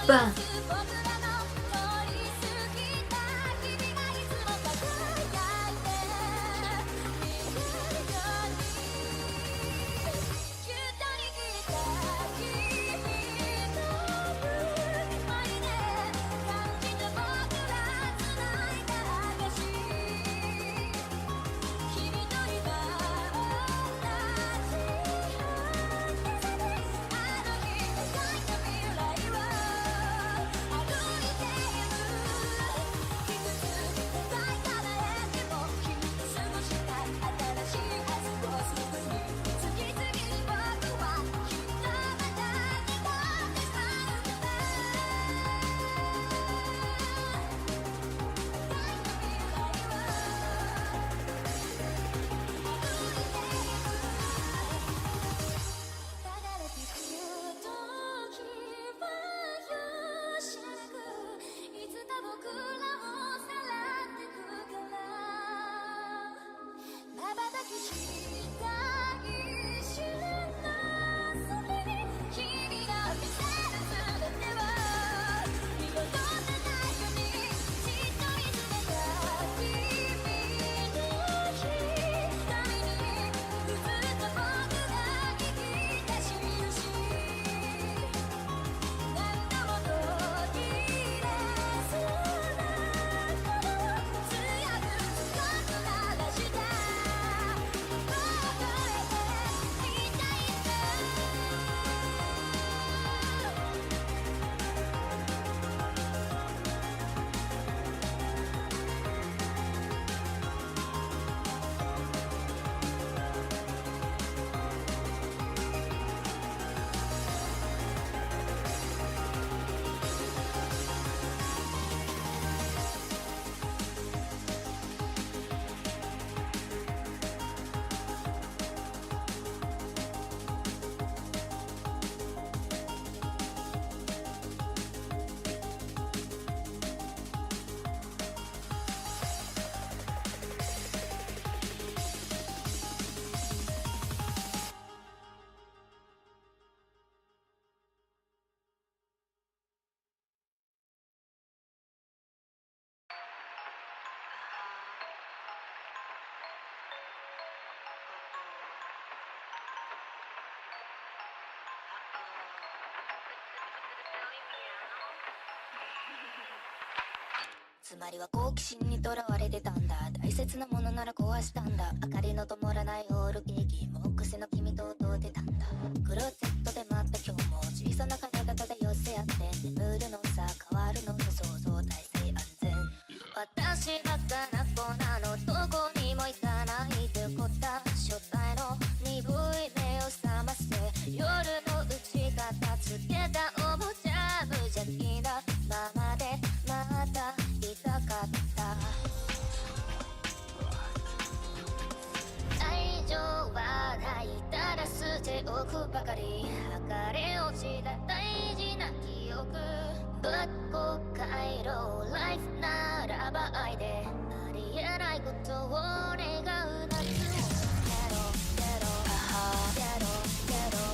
バン。つまりは好奇心にとらわれてたんだ。大切なものなら壊したんだ。明かりの灯らないホールケーキ、もう癖の君と踊ってたんだ。クローゼットで待った今日も小さな体が漂せ合って眠るのさ、変わるのさ、想像体制安全。私バカな子なの、どこにも行かないって答え、初対の鈍い目を覚ませ、夜の打ち方つけたおもちゃ無邪気なままでまた痛かった。愛情はない、ただ捨ておくばかり。剥がれ落ちた大事な記憶、ぶっこ帰ろう。ライフならば愛でありえないことを願う夏を。ゲロゲロゲロゲロ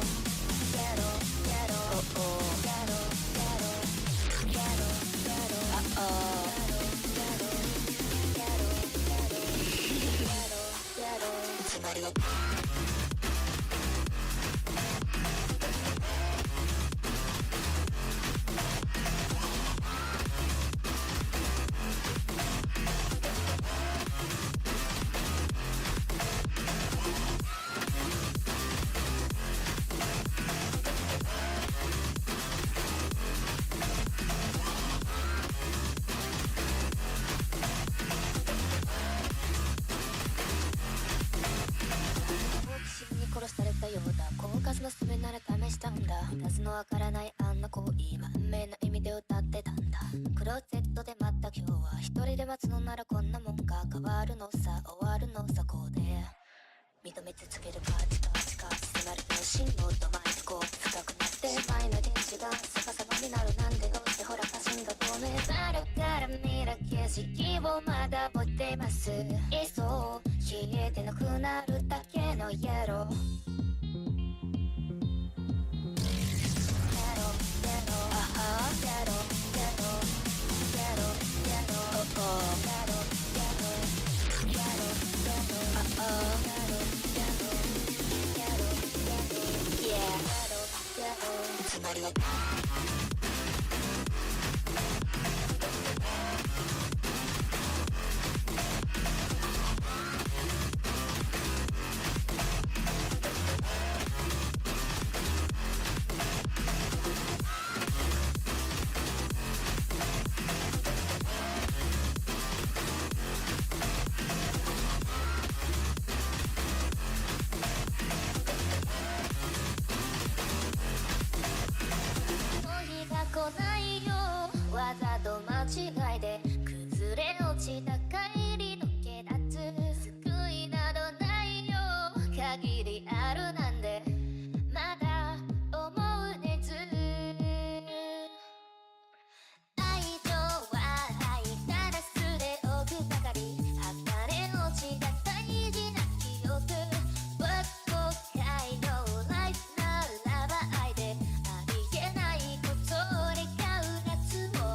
ゲロゲロゲロゲロゲロゲロつまりは殺されたようだ。狡猾な術なら試したんだ。数のわからないあんな恋、満面の意味で歌ってたんだ。クローゼットで待った今日は、一人で待つのならこんなもんか。変わるのさ、終わるのさ、こうで認め続けるカチカチカチ迫る心のドマイスコープ深くなって前の電池が逆さまになる。なんでどうしてほら写真が透明バルから見る景色をまだ覚えてます。いっそ消えてなくなるだけのイエロー。ゲロゲロアハゲロわざと間違いで崩れ落ちた帰りのけ立つ救いなどないよ限りあるなんでまだ思うねず愛情は愛たらすれおくばかり剥がれ落ちた大事な記憶後悔のライフならば愛でありえないこと俺がうなつを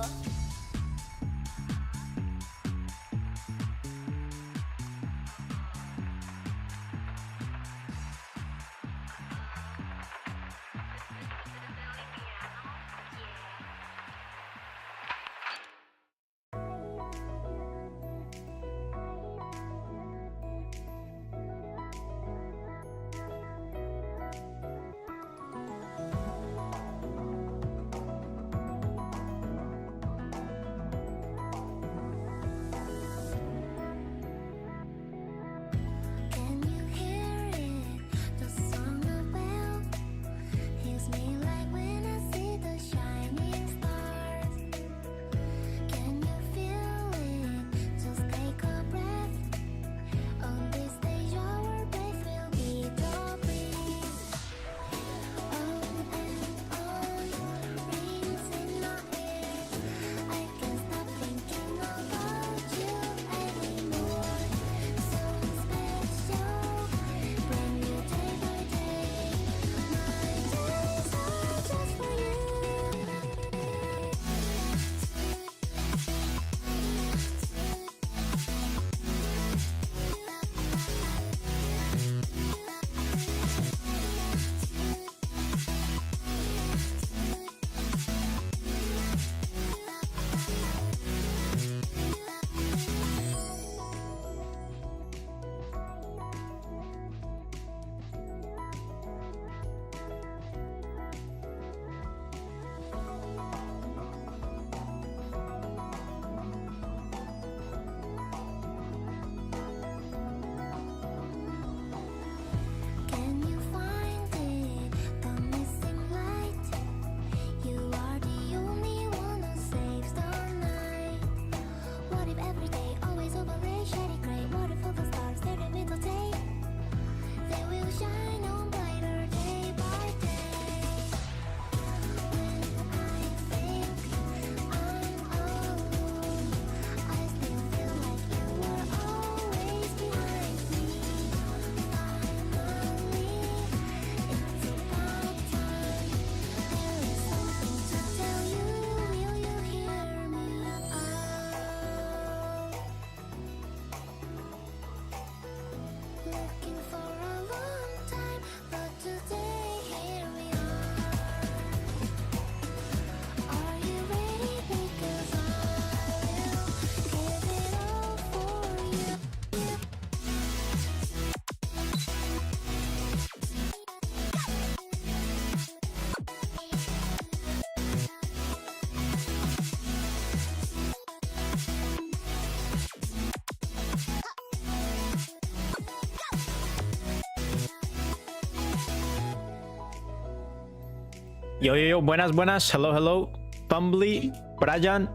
Yo, yo, yo, buenas, buenas. Hello, hello. Tumbly, Brian.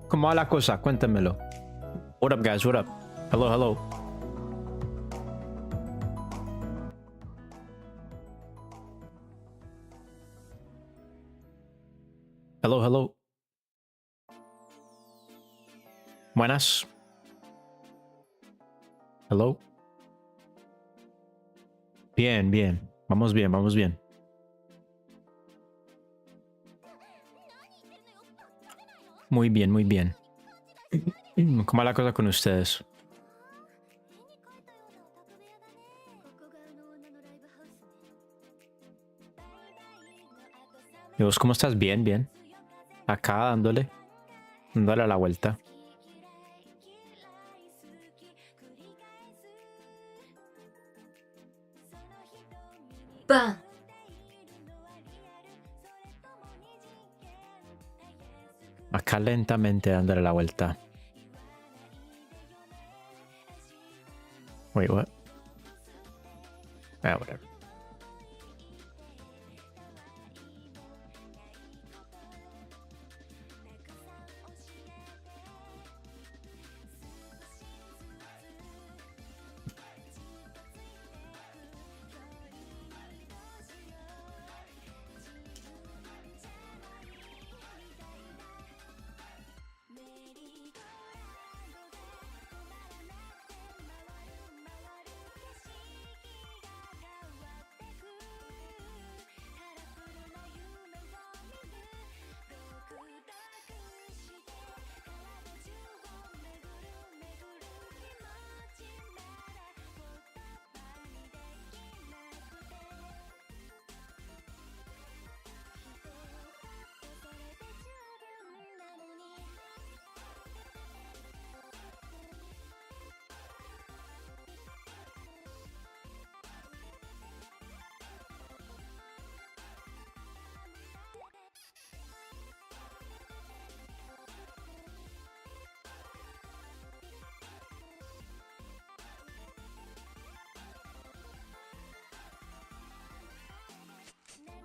¿Cómo va la cosa? Cuéntamelo. What up, guys? What up? Hello, hello. Hello, hello. Buenas. Hello. Bien, bien. Vamos bien, vamos bien. Muy bien, muy bien. ¿Cómo va la cosa con ustedes? ¿Y vos cómo estás? Bien, bien. Acá dándole a la vuelta. Pa, Acá lentamente dándole la vuelta. Wait, what? Ah, whatever.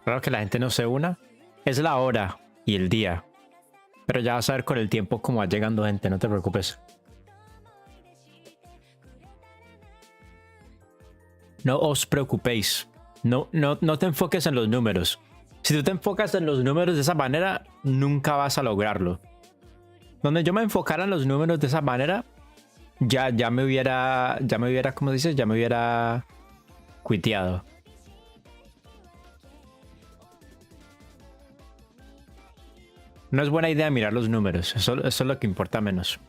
Claro que la gente no se una. Es la hora y el día. Pero ya vas a ver con el tiempo cómo va llegando gente, no te preocupes. No os preocupéis. No te enfoques en los números. Si tú te enfocas en los números de esa manera, nunca vas a lograrlo. Donde yo me enfocara en los números de esa manera, ya me hubiera, ¿cómo dices? Ya me hubiera quiteado. No es buena idea mirar los números, eso es lo que importa menos.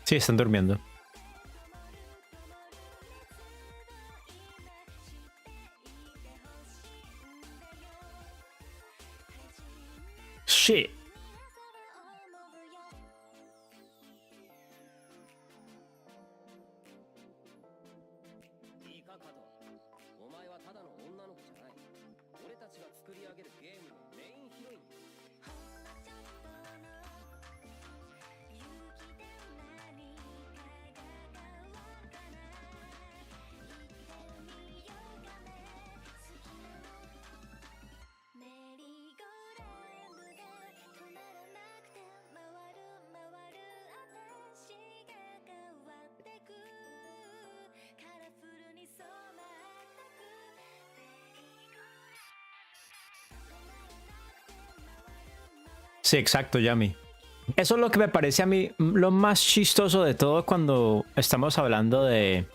Sí, están durmiendo. Shit. Sí, exacto, Yami. Eso es lo que me parece a mí lo más chistoso de todo cuando estamos hablando de...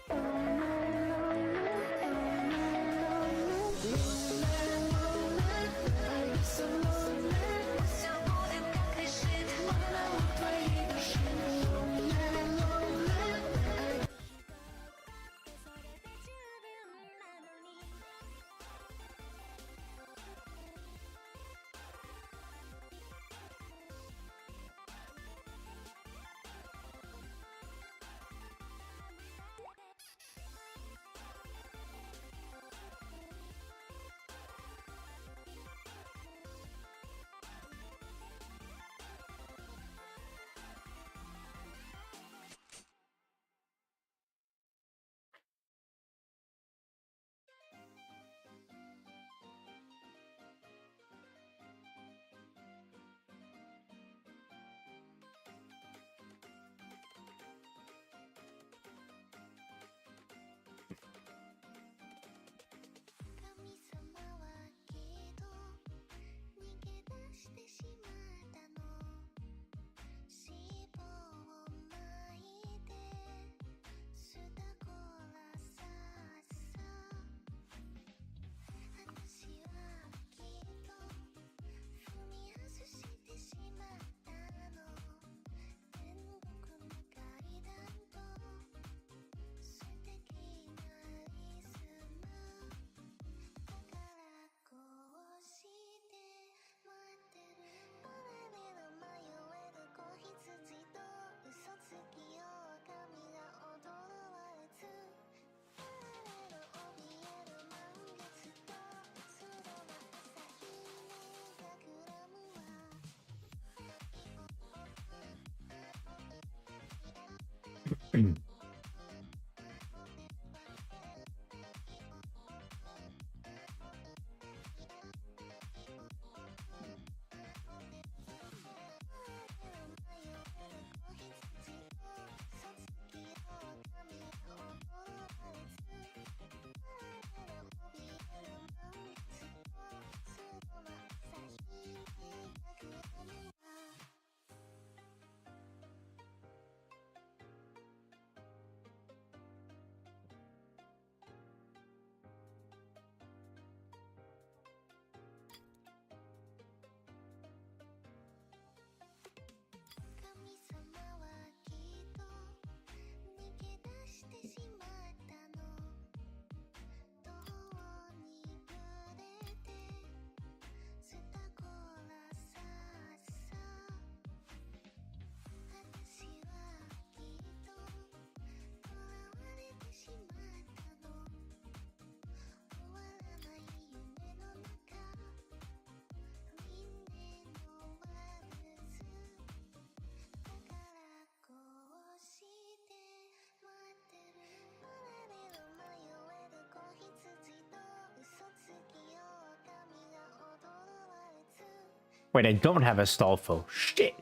Wait, I don't have a Stolfo. Shit.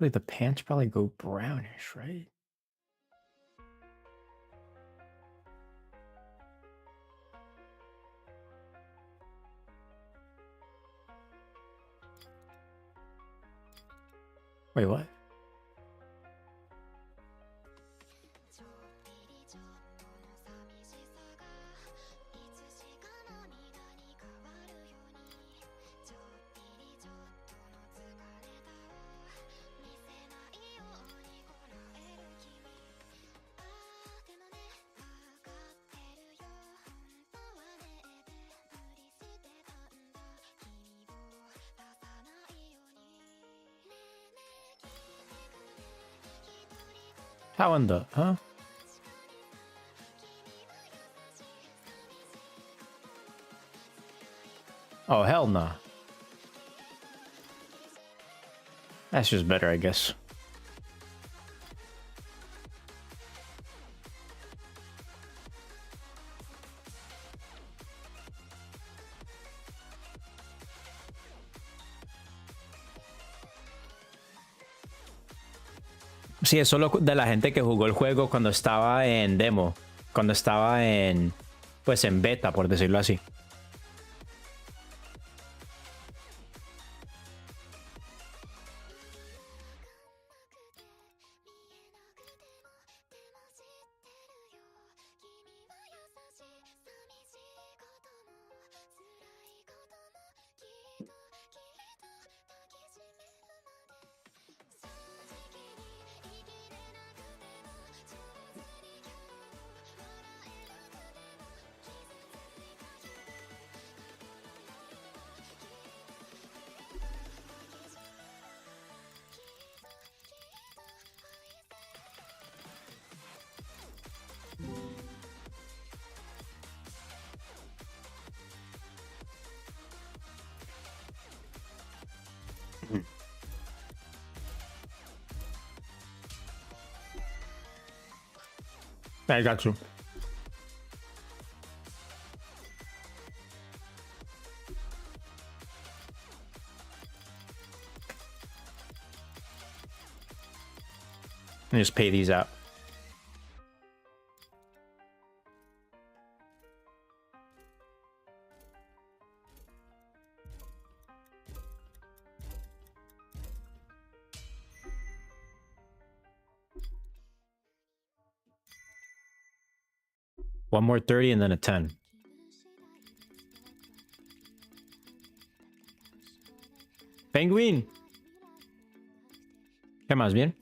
Like the pants probably go brownish, right? Wait, what? How in the, huh? Oh, hell nah. That's just better, I guess. Sí, es solo de la gente que jugó el juego cuando estaba en demo. Cuando estaba en, pues en beta, por decirlo así. I got you. And just pay these out. One more 30 and then a 10. Penguin. ¿Qué más bien?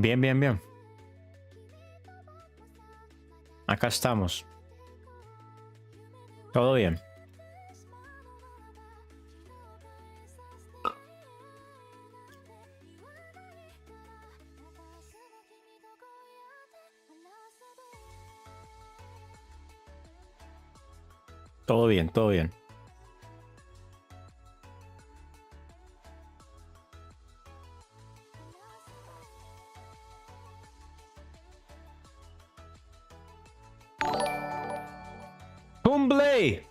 Bien, bien, bien. Acá estamos. Todo bien. Todo bien, todo bien. Pumble!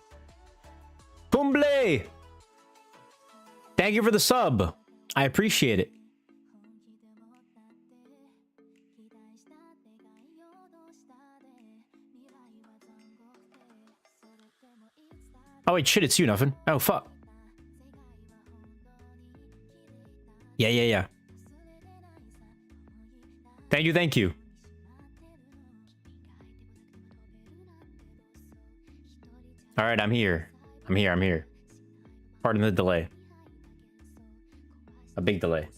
Pumble! Thank you for the sub. I appreciate it. Oh wait, shit, it's you, nothing. Oh, fuck. Yeah. Thank you, thank you. All right, I'm here. I'm here. Pardon the delay. A big delay.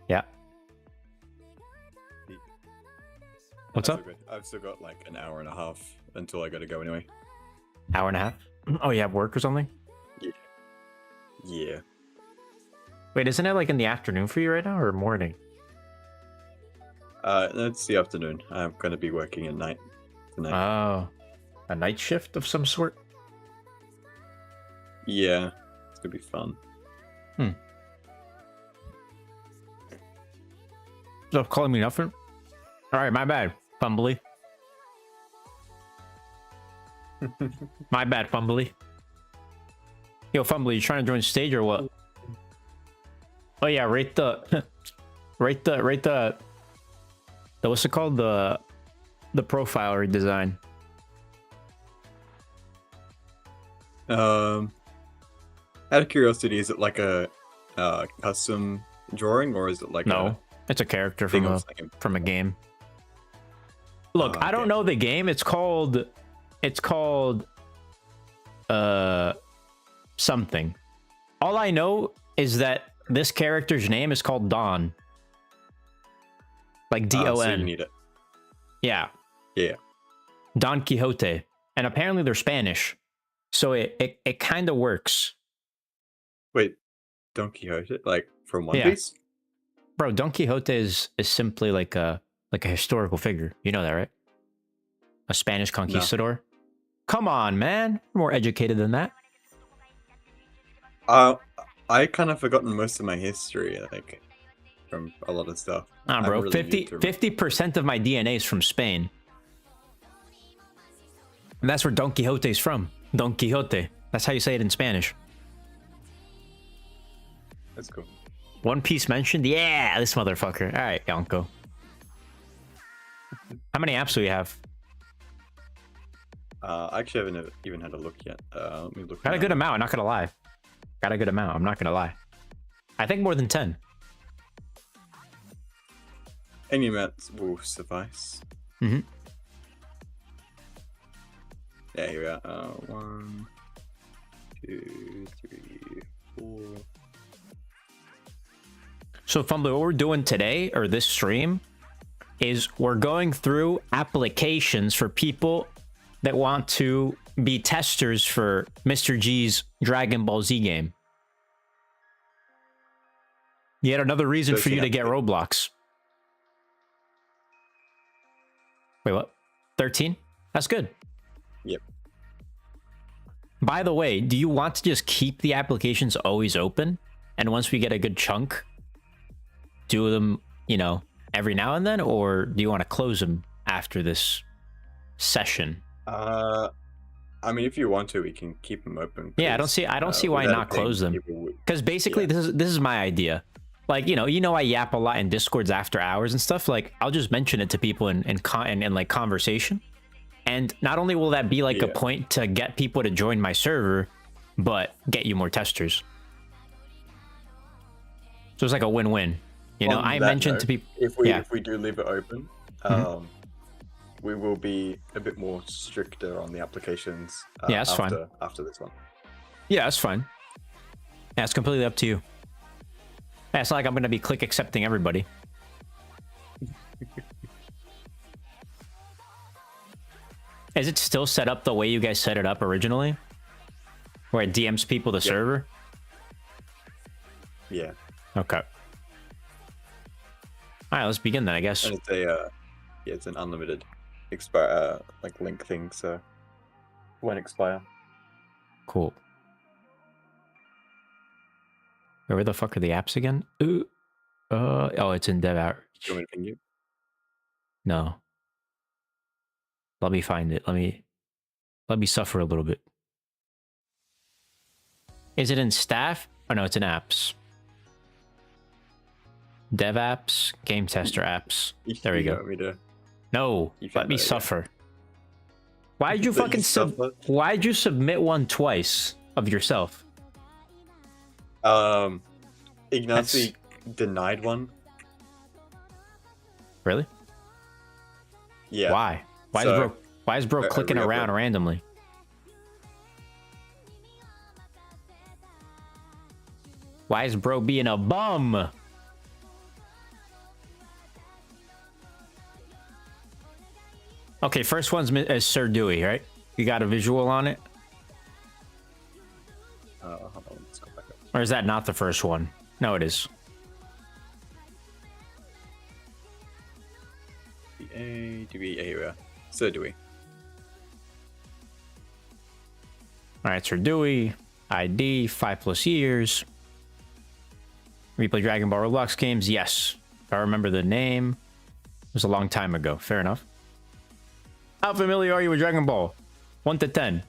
Yeah. What's up? I've still got like an hour and a half until I gotta go anyway. Hour and a half? Oh, you have work or something? Yeah. Wait, isn't it like in the afternoon for you right now or morning? It's the afternoon. I'm gonna be working at night tonight. Oh, a night shift of some sort? Yeah, it's gonna be fun. Stop calling me nothing? Alright, my bad, Fumbly. My bad, Fumbly. Yo, Fumbly, you trying to join stage or what? Oh yeah, rate the rate the what's it called? The profile redesign. Out of curiosity, is it like a custom drawing or is it like No, it's a character thing from a game. Look, I don't okay. know the game. It's called something. All I know is that this character's name is called Don. Like D-O-N. So you need it. Yeah. Yeah. Don Quixote. And apparently they're Spanish. So it kind of works. Wait, Don Quixote, like from One Yeah. Piece? Bro, Don Quixote is simply like a historical figure. You know that, right? A Spanish conquistador. Come on, man. You're more educated than that. I kind of forgotten most of my history, like from a lot of stuff. Nah, I'm bro. really new to 50% of my DNA is from Spain. And that's where Don Quixote is from. Don Quixote. That's how you say it in Spanish. That's cool. One Piece mentioned? Yeah, this motherfucker. All right, Yonko. How many apps do we have? I actually haven't even had a look yet. Let me look. Got a now. good amount, not gonna lie. Got a good amount, I'm not gonna lie. I think more than 10. Any amount will suffice. Mm-hmm. Yeah, here we are. 1, 2, 3, 4. So, Fumbly, what we're doing today, or this stream, is we're going through applications for people that want to be testers for Mr. G's Dragon Ball Z game. Yet another reason Does for he you to have get to- Roblox. Wait, what? 13? That's good. Yep. By the way, do you want to just keep the applications always open? And once we get a good chunk, do them, you know, every now and then, or do you want to close them after this session? I mean, if you want to, we can keep them open. Yeah, I don't see why not close them. Because basically, this is my idea. Like, you know, I yap a lot in Discords after hours and stuff. Like, I'll just mention it to people in like conversation, and not only will that be like a point to get people to join my server, but get you more testers. So it's like a win-win. You know, I mentioned to people if we do leave it open, we will be a bit more stricter on the applications. Yeah, that's fine. After this one. Yeah, that's fine. Yeah, it's completely up to you. Yeah, it's not like I'm going to be click accepting everybody. Is it still set up the way you guys set it up originally? Where it DMs people the server? Yeah. Okay. Alright, let's begin then, I guess. And it's an unlimited expire like link thing, so won't expire. Cool. Where the fuck are the apps again? Ooh. Oh, it's in dev outreach. Do you want me to ping you? No. Let me find it. Let me suffer a little bit. Is it in staff? Oh no, it's in apps. Dev apps, game tester apps. There we go. No, let me suffer. Why'd you fucking why'd you submit one twice of yourself? Ignacy denied one. Really? Yeah. Why? Why is bro clicking around randomly? Why is bro being a bum? Okay, first one's Sir Dewey, right? You got a visual on it? Hold on, let's go back up. Or is that not the first one? No, it is. Sir Dewey. Alright, Sir Dewey. ID, 5+ years. We play Dragon Ball Roblox games? Yes. If I remember the name. It was a long time ago. Fair enough. How familiar are you with Dragon Ball? 1 to 10.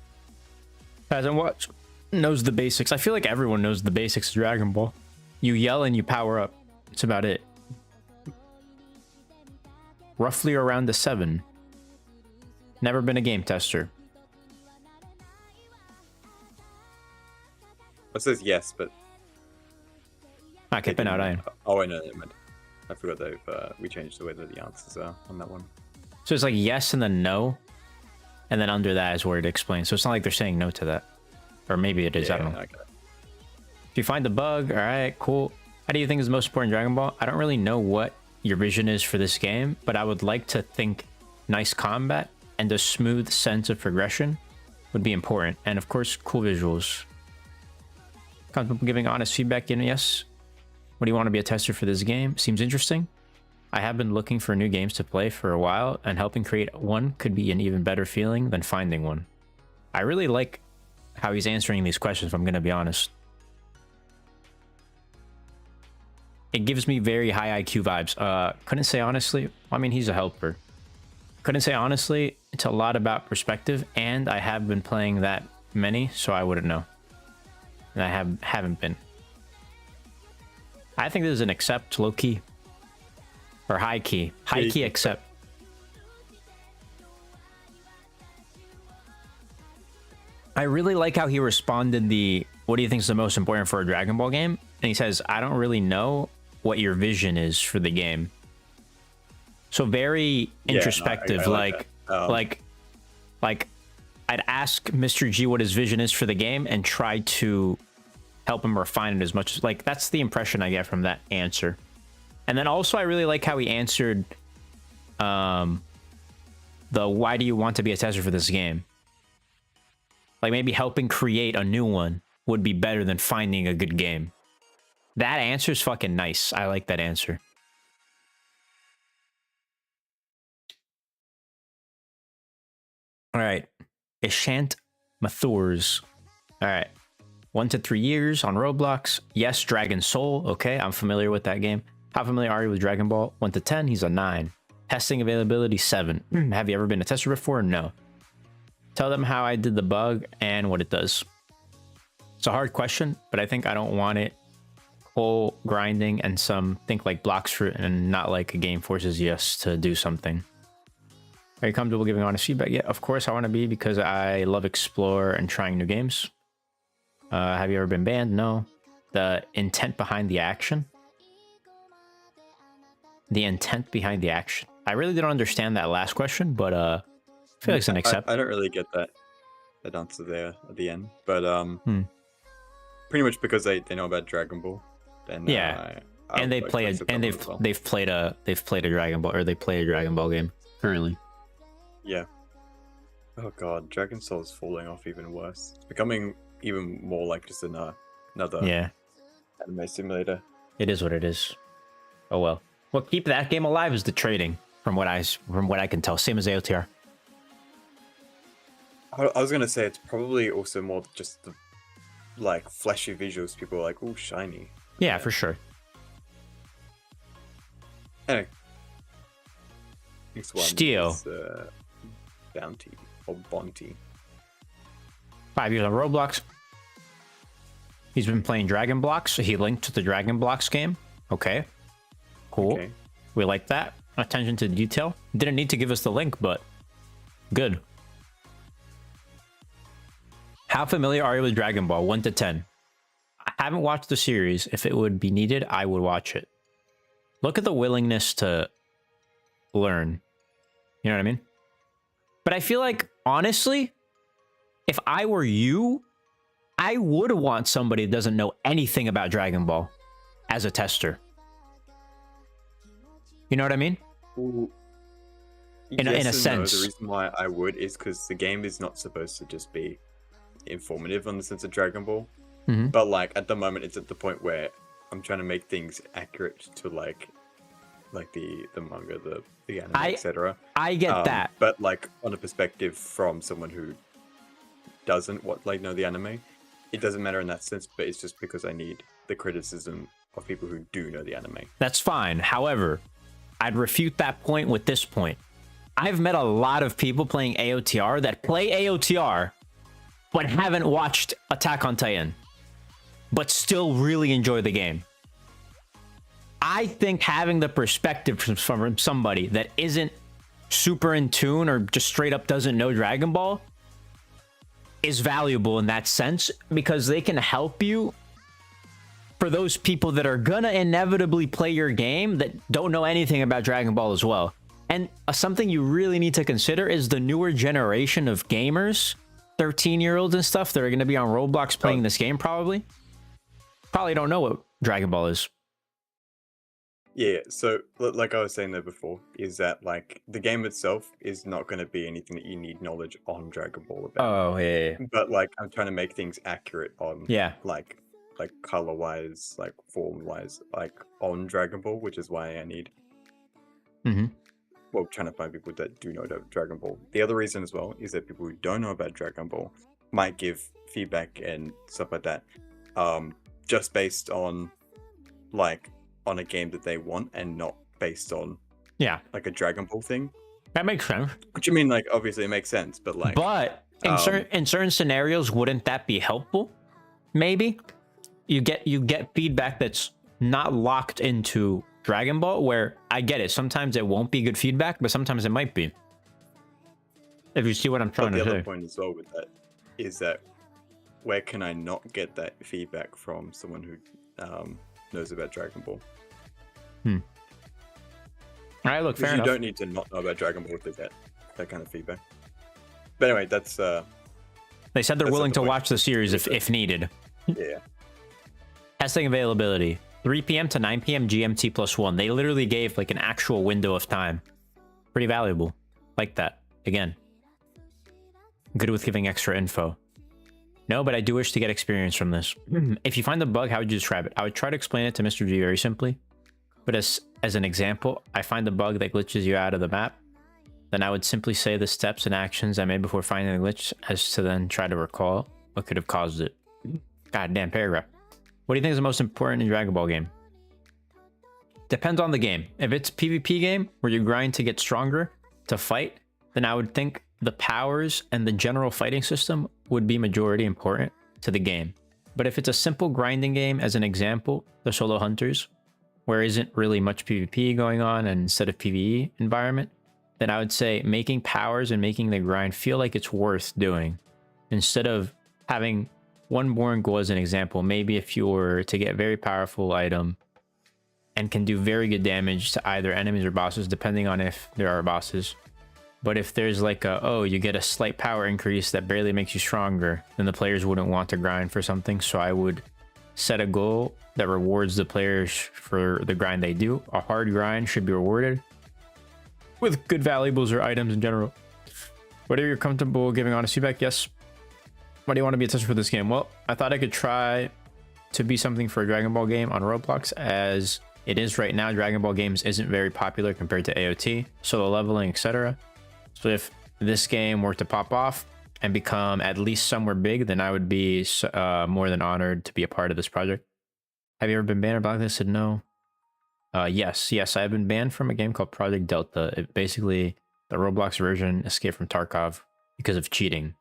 Hasn't watched. Knows the basics. I feel like everyone knows the basics of Dragon Ball. You yell and you power up. That's about it. Roughly around the 7. Never been a game tester. It says yes, but... Okay, been out, I am. Oh, I know. I forgot that we changed the way that the answers are on that one. So it's like yes and then no. And then under that is where it explains. So it's not like they're saying no to that. Or maybe it is, I don't know. Okay. If you find the bug, alright, cool. How do you think is the most important in Dragon Ball? I don't really know what your vision is for this game, but I would like to think nice combat and a smooth sense of progression would be important. And of course, cool visuals. Comfortable giving honest feedback, yes. What do you want to be a tester for this game? Seems interesting. I have been looking for new games to play for a while, and helping create one could be an even better feeling than finding one. I really like how he's answering these questions, if I'm going to be honest. It gives me very high IQ vibes. Couldn't say honestly. I mean, he's a helper. Couldn't say honestly. It's a lot about perspective, and I have been playing that many, so I wouldn't know. And I haven't been. I think this is an accept, low key. Or high key. High key accept. I really like how he responded what do you think is the most important for a Dragon Ball game? And he says, I don't really know what your vision is for the game. So very introspective. I like I'd ask Mr. G what his vision is for the game and try to help him refine it as much as, like, that's the impression I get from that answer. And then also I really like how he answered the why do you want to be a tester for this game? Like maybe helping create a new one would be better than finding a good game. That answer's fucking nice. I like that answer. All right. Ishant Mathurs. All right. 1 to 3 years on Roblox. Yes, Dragon Soul. Okay, I'm familiar with that game. How familiar are you with Dragon Ball? 1 to 10, he's a 9. Testing availability, 7. Have you ever been a tester before? No. Tell them how I did the bug and what it does. It's a hard question, but I think I don't want it whole grinding and some think like blocks fruit and not like a game forces us to do something. Are you comfortable giving honest feedback? Yeah, of course I want to be, because I love explore and trying new games. Have you ever been banned? No. The intent behind the action. The intent behind the action. I really didn't understand that last question, but I feel like it's an accept. I don't really get that answer there at the end, but pretty much because they know about Dragon Ball. Then yeah, and they play a, and they've played a Dragon Ball, or they play a Dragon Ball game currently. Yeah. Oh god, Dragon Soul's falling off even worse. It's becoming even more like just another anime simulator. It is what it is. Oh well. What keep that game alive is the trading, from what I can tell. Same as AOTR. I was gonna say it's probably also more just the like fleshy visuals. People are like, "Oh, shiny." Yeah, for sure. Anyway, next one Steel. is Bounty or Bonty. 5 years on Roblox. He's been playing Dragon Blocks, so he linked to the Dragon Blocks game. Okay. Cool. Okay. We like that. Attention to detail. Didn't need to give us the link, but good. How familiar are you with Dragon Ball? 1 to 10. I haven't watched the series. If it would be needed, I would watch it. Look at the willingness to learn. You know what I mean? But I feel like, honestly, if I were you, I would want somebody that doesn't know anything about Dragon Ball as a tester. You know what I mean? Ooh. In a sense. No. The reason why I would is because the game is not supposed to just be informative on the sense of Dragon Ball. Mm-hmm. But like at the moment, it's at the point where I'm trying to make things accurate to like the manga, the anime, etc. I get that, but like on a perspective from someone who doesn't know the anime, it doesn't matter in that sense. But it's just because I need the criticism of people who do know the anime. That's fine. However, I'd refute that point with this point. I've met a lot of people playing AOTR that play AOTR but haven't watched Attack on Titan, but still really enjoy the game. I think having the perspective from somebody that isn't super in tune or just straight up doesn't know Dragon Ball is valuable in that sense, because they can help you for those people that are gonna inevitably play your game that don't know anything about Dragon Ball as well. And something you really need to consider is the newer generation of gamers, 13-year-olds and stuff, that are going to be on Roblox playing this game probably don't know what Dragon Ball is. Yeah, so like I was saying there before, is that like the game itself is not going to be anything that you need knowledge on Dragon Ball about. Oh, yeah. But like I'm trying to make things accurate on like color-wise, like form-wise, like on Dragon Ball, which is why I need trying to find people that do know about Dragon Ball. The other reason as well is that people who don't know about Dragon Ball might give feedback and stuff like that, just based on like on a game that they want and not based on like a Dragon Ball thing. That makes sense. Which I mean, like obviously it makes sense, but like in certain scenarios, wouldn't that be helpful? Maybe you get feedback that's not locked into Dragon Ball, where I get it. Sometimes it won't be good feedback, but sometimes it might be. If you see what I'm trying to say. The other point as well with that is that where can I not get that feedback from someone who knows about Dragon Ball? All right, look, fair enough. You don't need to not know about Dragon Ball to get that kind of feedback. But anyway, that's they said they're willing to watch the series if needed. Yeah. Testing availability. 3 p.m. to 9 p.m. GMT +1. They literally gave like an actual window of time. Pretty valuable. Like that. Again. Good with giving extra info. No, but I do wish to get experience from this. If you find the bug, how would you describe it? I would try to explain it to Mr. G very simply. But as an example, I find the bug that glitches you out of the map. Then I would simply say the steps and actions I made before finding the glitch, as to then try to recall what could have caused it. Goddamn paragraph. What do you think is the most important in Dragon Ball game? Depends on the game. If it's PvP game where you grind to get stronger to fight, then I would think the powers and the general fighting system would be majority important to the game. But if it's a simple grinding game, as an example, the Solo Hunters, where isn't really much PvP going on and instead of PvE environment, then I would say making powers and making the grind feel like it's worth doing. Instead of having one boring goal as an example, maybe if you were to get very powerful item and can do very good damage to either enemies or bosses, depending on if there are bosses. But if there's like you get a slight power increase that barely makes you stronger, then the players wouldn't want to grind for something. So I would set a goal that rewards the players for the grind they do. A hard grind should be rewarded with good valuables or items in general. Whether you're comfortable giving honest feedback, yes. Why do you want to be a tester for this game? Well, I thought I could try to be something for a Dragon Ball game on Roblox, as it is right now. Dragon Ball games isn't very popular compared to AOT, solo leveling, etc. So if this game were to pop off and become at least somewhere big, then I would be more than honored to be a part of this project. Have you ever been banned or blacklisted? No. Yes, I've been banned from a game called Project Delta. It basically, the Roblox version, Escape from Tarkov, because of cheating.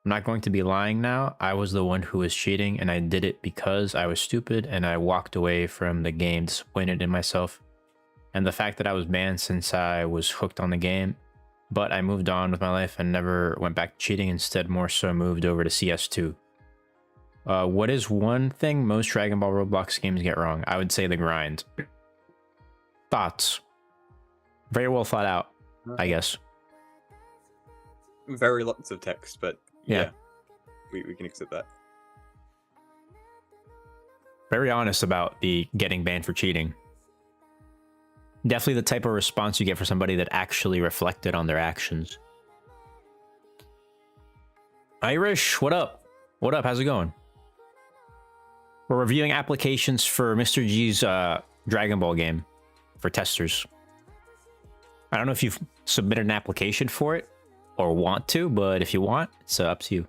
I'm not going to be lying now. I was the one who was cheating, and I did it because I was stupid, and I walked away from the game disappointed in myself. And the fact that I was banned since I was hooked on the game, but I moved on with my life and never went back to cheating, instead more so moved over to CS2. What is one thing most Dragon Ball Roblox games get wrong? I would say the grind. Thoughts? Very well thought out, I guess. Very lots of text, but yeah. We can accept that. Very honest about the getting banned for cheating. Definitely the type of response you get for somebody that actually reflected on their actions. Irish, what up? What up? How's it going? We're reviewing applications for Mr. G's Dragon Ball game for testers. I don't know if you've submitted an application for it or want to, but if you want, it's up to you.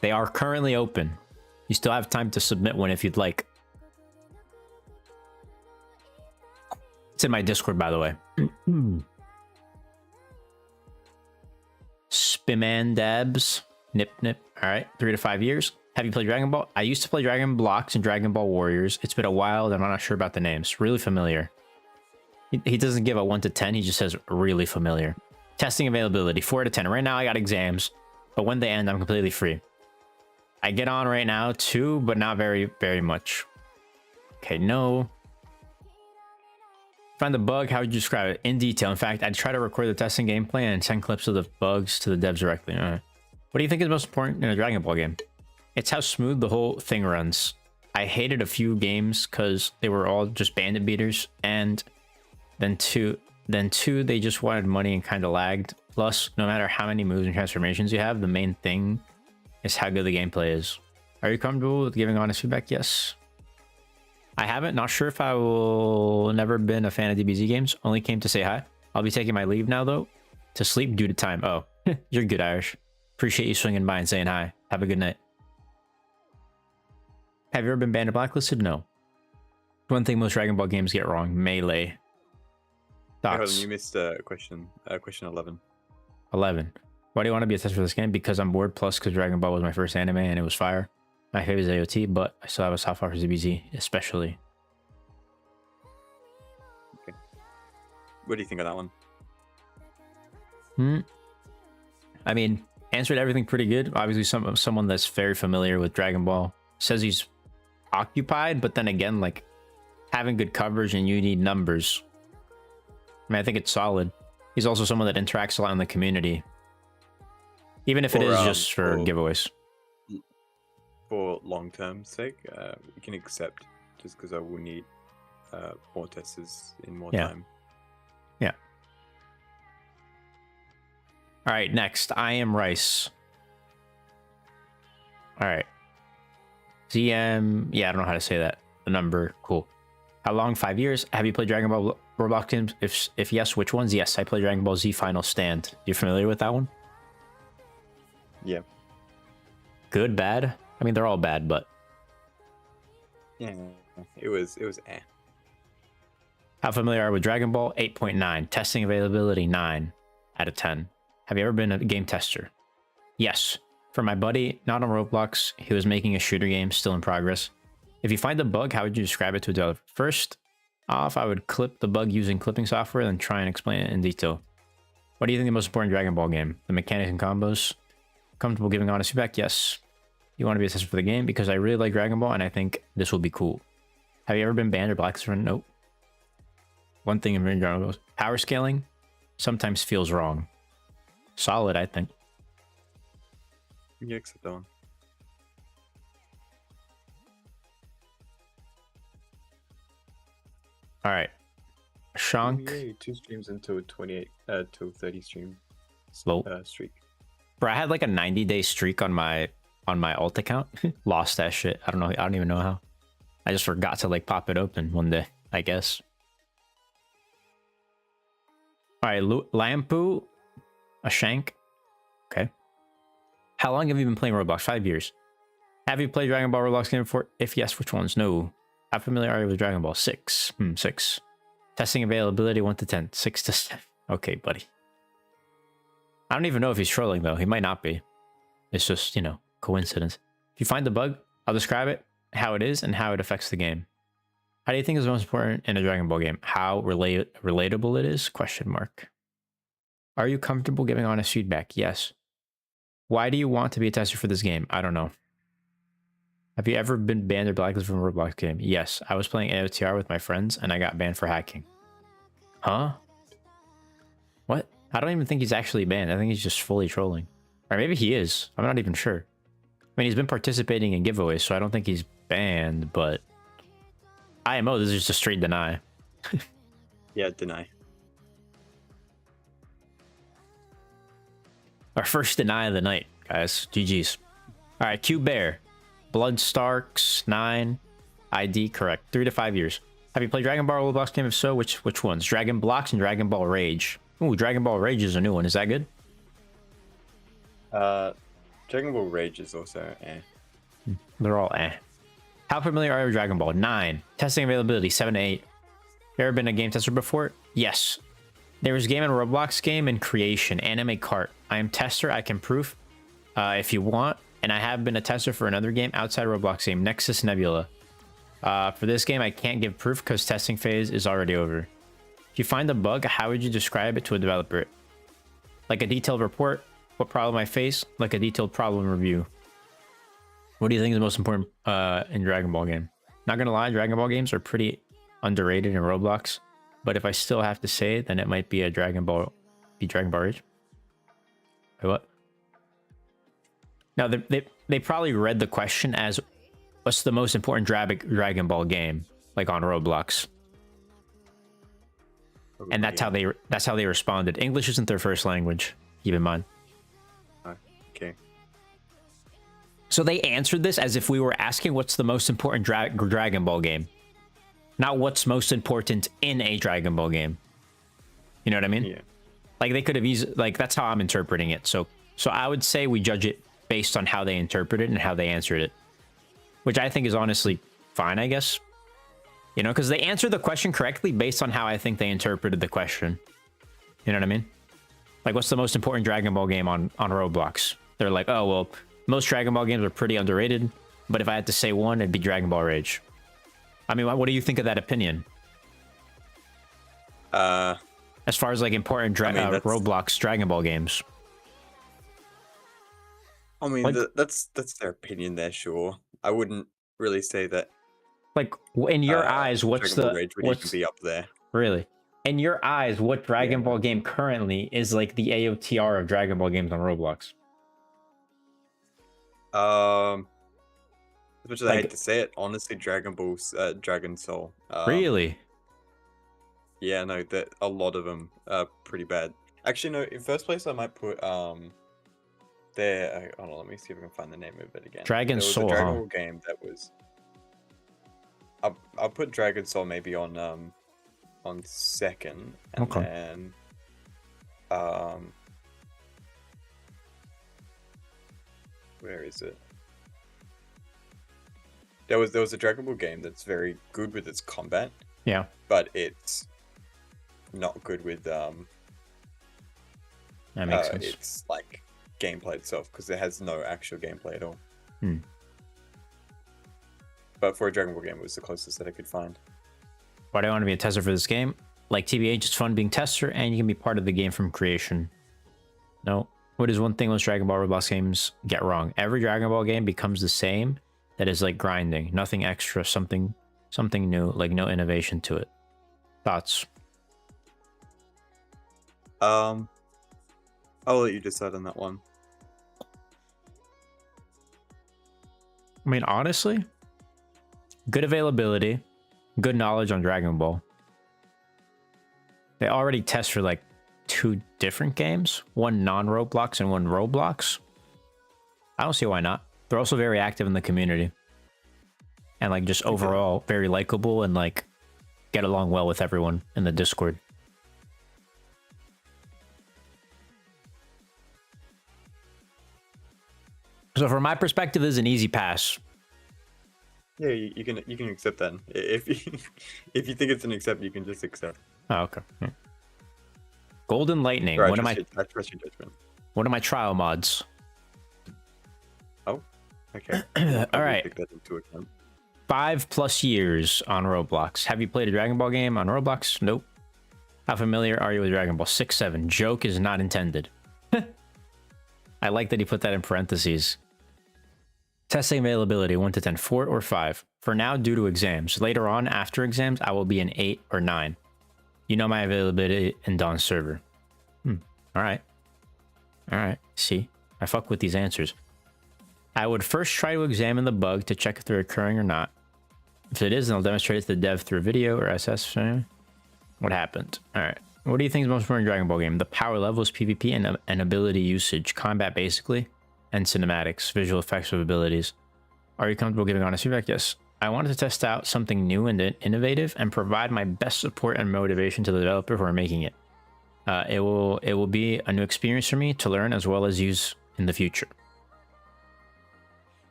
They are currently open. You still have time to submit one if you'd like. It's in my Discord, by the way. Spimandabs. Nip. All right, 3 to 5 years. Have you played Dragon Ball? I used to play Dragon Blocks and Dragon Ball Warriors. It's been a while, and I'm not sure about the names. Really familiar. He doesn't give a 1 to 10. He just says really familiar. Testing availability, 4 to 10. Right now, I got exams, but when they end, I'm completely free. I get on right now, too, but not very, very much. Okay, no. Find the bug, how would you describe it? In detail. In fact, I'd try to record the testing gameplay and send clips of the bugs to the devs directly. What do you think is most important in a Dragon Ball game? It's how smooth the whole thing runs. I hated a few games because they were all just bandit beaters, and then two, they just wanted money and kind of lagged. Plus, no matter how many moves and transformations you have, the main thing is how good the gameplay is. Are you comfortable with giving honest feedback? Yes. I haven't. Not sure if I will. Never been a fan of DBZ games. Only came to say hi. I'll be taking my leave now, though, to sleep due to time. Oh, you're good, Irish. Appreciate you swinging by and saying hi. Have a good night. Have you ever been banned or blacklisted? No. One thing most Dragon Ball games get wrong. Melee. Thoughts? You missed question 11. 11. Why do you want to be a tester for this game? Because I'm bored, plus because Dragon Ball was my first anime and it was fire. My favorite is AOT, but I still have a soft spot for ZBZ, especially. Okay. What do you think of that one? I mean, answered everything pretty good. Obviously, someone that's very familiar with Dragon Ball says he's occupied, but then again, like, having good coverage and you need numbers. I mean, I think it's solid. He's also someone that interacts a lot in the community, even if it is just for giveaways. For long-term sake, we can accept, just because I will need more testers in more time. Yeah. All right, next. I am Rice. All right. ZM. Yeah, I don't know how to say that. The number. Cool. How long? 5 years. Have you played Dragon Ball Roblox games? If yes, which ones? Yes, I played Dragon Ball Z Final Stand. You familiar with that one? Yeah. Good, bad? I mean, they're all bad, but... Yeah, it was How familiar are you with Dragon Ball? 8.9. Testing availability 9 out of 10. Have you ever been a game tester? Yes. For my buddy, not on Roblox, he was making a shooter game still in progress. If you find a bug, how would you describe it to a developer? First off, I would clip the bug using clipping software, then try and explain it in detail. What do you think the most important Dragon Ball game? The mechanics and combos? Comfortable giving honest feedback? Yes. You want to be a tester for the game? Because I really like Dragon Ball and I think this will be cool. Have you ever been banned or blacklisted? Nope. One thing in Dragon Ball: power scaling sometimes feels wrong. Solid, I think. Yeah, except on. All right. Shank. Yeah, 2 streams into a 28 to 30 stream Slow. streak. Bro, I had like a 90-day streak on my alt account. Lost that shit. I don't even know how. I just forgot to like pop it open one day, I guess. All right, Lampu, a shank. Okay. How long have you been playing Roblox? 5 years. Have you played Dragon Ball Roblox game before? If yes, which ones? No. How familiar are you with Dragon Ball? 6. 6. Testing availability 1 to 10. 6 to 7. Okay, buddy. I don't even know if he's trolling though. He might not be. It's just, you know, coincidence. If you find the bug, I'll describe it, how it is, and how it affects the game. How do you think is most important in a Dragon Ball game? How relatable it is? Question mark. Are you comfortable giving honest feedback? Yes. Why do you want to be a tester for this game? I don't know. Have you ever been banned or blacklisted from a Roblox game? Yes. I was playing AOTR with my friends and I got banned for hacking. Huh? What? I don't even think he's actually banned. I think he's just fully trolling. Or maybe he is. I'm not even sure. I mean, he's been participating in giveaways, so I don't think he's banned, but IMO, this is just a straight deny. Yeah, deny. Our first deny of the night, guys. GG's. All right, Q Bear. Blood Starks, 9. ID, correct. 3 to 5 years. Have you played Dragon Ball Roblox game? If so, which ones? Dragon Blocks and Dragon Ball Rage. Ooh, Dragon Ball Rage is a new one. Is that good? Dragon Ball Rage is also They're all eh. How familiar are you with Dragon Ball? 9. Testing availability, 7 to 8. You ever been a game tester before? Yes. There was game in Roblox game in creation, anime cart. I am tester, I can proof if you want. And I have been a tester for another game outside Roblox game, Nexus Nebula. For this game, I can't give proof because testing phase is already over. If you find a bug, how would you describe it to a developer? Like a detailed report? What problem I face? Like a detailed problem review. What do you think is the most important in Dragon Ball game? Not gonna lie, Dragon Ball games are pretty underrated in Roblox. But if I still have to say it, then it might be a Dragon Ball Rage. Wait, what? Now, they probably read the question as, what's the most important Dragon Ball game? Like on Roblox. And that's how they responded. English isn't their first language. Keep in mind. okay. So they answered this as if we were asking what's the most important Dragon Ball game. Not what's most important in a Dragon Ball game. You know what I mean? Yeah. Like they could have easily, like that's how I'm interpreting it. So I would say we judge it based on how they interpreted it and how they answered it. Which I think is honestly fine, I guess. You know, because they answered the question correctly based on how I think they interpreted the question. You know what I mean? Like, what's the most important Dragon Ball game on Roblox? They're like, oh, well, most Dragon Ball games are pretty underrated. But if I had to say one, it'd be Dragon Ball Rage. I mean, what do you think of that opinion? As far as, like, important Roblox Dragon Ball games. I mean, Like, that's their opinion there, sure. I wouldn't really say that. Like, in your eyes, what's Dragon Ball the... Rage would what's, even be up there. Really? In your eyes, what Dragon Ball game currently is, like, the AOTR of Dragon Ball games on Roblox? As much as I hate to say it, honestly, Dragon Soul. Really? Yeah, no, a lot of them are pretty bad. Actually, no, in first place, I might put, hold on, let me see if I can find the name of it again. Dragon Soul, a Dragon Ball game that was... I'll put Dragon Soul maybe on second, and then where is it? There was a Dragon Ball game that's very good with its combat. Yeah, but it's not good with that makes sense. its like gameplay itself, because it has no actual gameplay at all. Hmm. But for a Dragon Ball game, it was the closest that I could find. Why do I want to be a tester for this game? Like TBH, it's fun being tester, and you can be part of the game from creation. No. What is one thing most Dragon Ball Roblox games get wrong? Every Dragon Ball game becomes the same. That is like grinding. Nothing extra, something new, like no innovation to it. Thoughts? I'll let you decide on that one. I mean, honestly, good availability, good knowledge on Dragon Ball. They already test for like 2 different games, one non-Roblox and one Roblox. I don't see why not. They're also very active in the community. And like just overall very likable and like get along well with everyone in the Discord. So from my perspective, this is an easy pass. Yeah, you can accept that. If you think it's an accept, you can just accept. Oh, okay. Golden Lightning. Or One of I trust your judgment. one of my trial mods. Oh, okay. All right. Take that into account. 5+ years on Roblox. Have you played a Dragon Ball game on Roblox? Nope. How familiar are you with Dragon Ball? 6, 7. Joke is not intended. I like that he put that in parentheses. Testing availability 1 to 10, 4 or 5. For now, due to exams. Later on, after exams, I will be an 8 or 9. You know my availability in Dawn's server. All right. All right. See, I fuck with these answers. I would first try to examine the bug to check if they're occurring or not. If it is, then I'll demonstrate it to the dev through video or SS. What happened? All right. What do you think is most important in Dragon Ball game? The power levels, PvP, and ability usage. Combat, basically. And cinematics, visual effects of abilities. Are you comfortable giving honest feedback? Yes. I wanted to test out something new and innovative and provide my best support and motivation to the developer who are making it. It will be a new experience for me to learn as well as use in the future.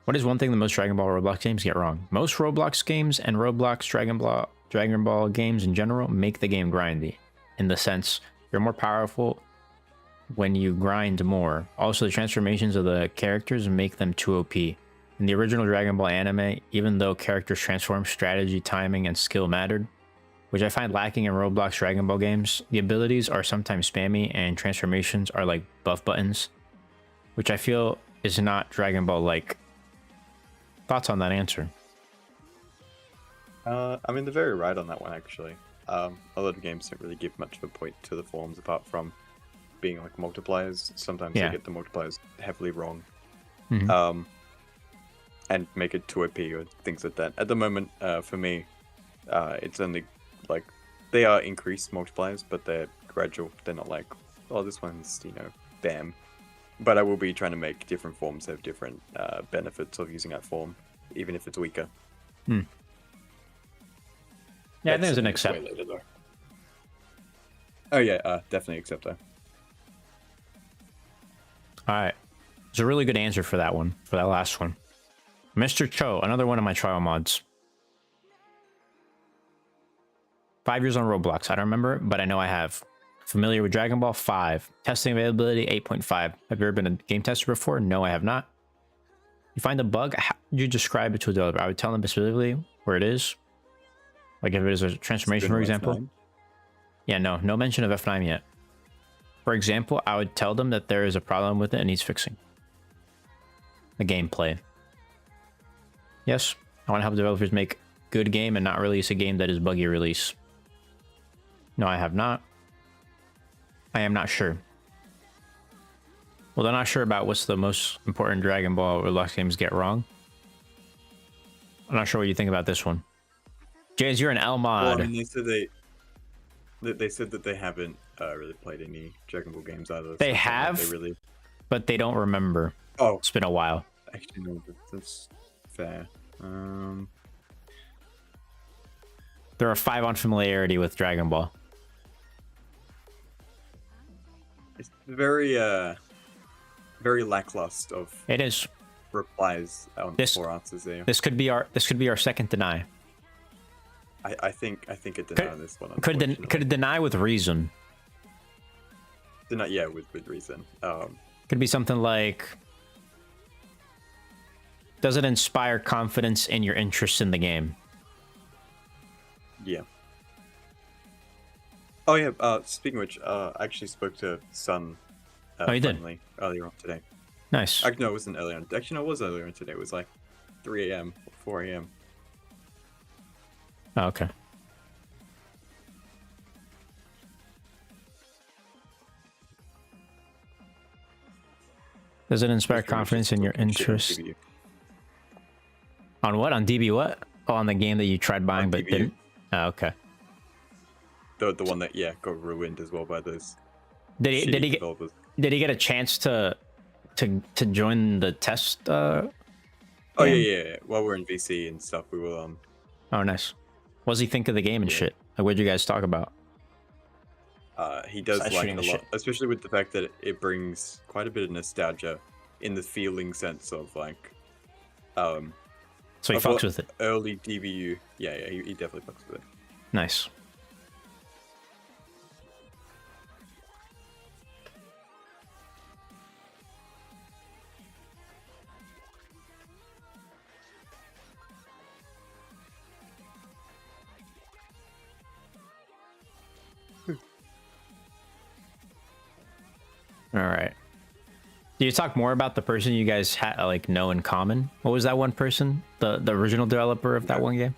What is one thing that most Dragon Ball Roblox games get wrong? Most Roblox games and Roblox Dragon Ball games in general make the game grindy. In the sense, you're more powerful when you grind more. Also, the transformations of the characters make them too OP. In the original Dragon Ball anime, even though characters transform, strategy, timing, and skill mattered, which I find lacking in Roblox Dragon Ball games. The abilities are sometimes spammy and transformations are like buff buttons, which I feel is not Dragon Ball-like. Thoughts on that answer? I mean, they're very right on that one, actually. A lot of games don't really give much of a point to the forms apart from being like multipliers. Sometimes they get the multipliers heavily wrong. And make it too OP or things like that. At the moment, for me, it's only like they are increased multipliers, but they're gradual. They're not like, oh, this one's, bam. But I will be trying to make different forms have different benefits of using that form, even if it's weaker. Yeah, I think there's an accept. Later, though. Oh yeah, definitely accept though. All right, it's a really good answer for that one, for that last one. Mr. Cho, another one of my trial mods. 5 years on Roblox. I don't remember, but I know I have. Familiar with Dragon Ball? 5. Testing availability? 8.5. Have you ever been a game tester before? No, I have not. You find a bug? How would you describe it to a developer? I would tell them specifically where it is. Like if it is a transformation, for example. F9. Yeah, no mention of F9 yet. For example, I would tell them that there is a problem with it and needs fixing. The gameplay. Yes, I want to help developers make good game and not release a game that is buggy release. No, I have not. I am not sure. Well, they're not sure about what's the most important Dragon Ball Roblox games get wrong. I'm not sure what you think about this one. Jays, you're an L mod. Well, I mean, they said that they haven't really played any Dragon Ball games either. They have, but they don't remember. Oh, it's been a while. Actually, no, that's fair. There are 5 on familiarity with Dragon Ball. It's very lackluster of. It is. Replies on This 4 answers there. This could be our second deny. I think it denied this one. Could it deny with reason? Deny, yeah, with reason. Could be something like, does it inspire confidence in your interest in the game? Yeah. Oh yeah. Speaking of which, I actually spoke to Sun. Oh, you did? Finally, earlier on today. Nice. Actually, no, it wasn't earlier on. Actually, no, it was earlier on today. It was like 3 a.m. or 4 a.m. Oh, okay. Does it inspire confidence in your interest? On what? On DB what? Oh, on the game that you tried buying but didn't? Oh, okay. The one that got ruined as well by those. Did he get a chance to join the test? Oh yeah. While we're in VC and stuff, we will Oh, nice. What does he think of the game and shit? Like, what'd you guys talk about? He does like it a lot, especially with the fact that it brings quite a bit of nostalgia in the feeling sense of like, so he fucks with it. Early DBU, yeah, he definitely fucks with it. Nice. All right. Do you talk more about the person you guys had like know in common? What was that one person? The original developer of that one game?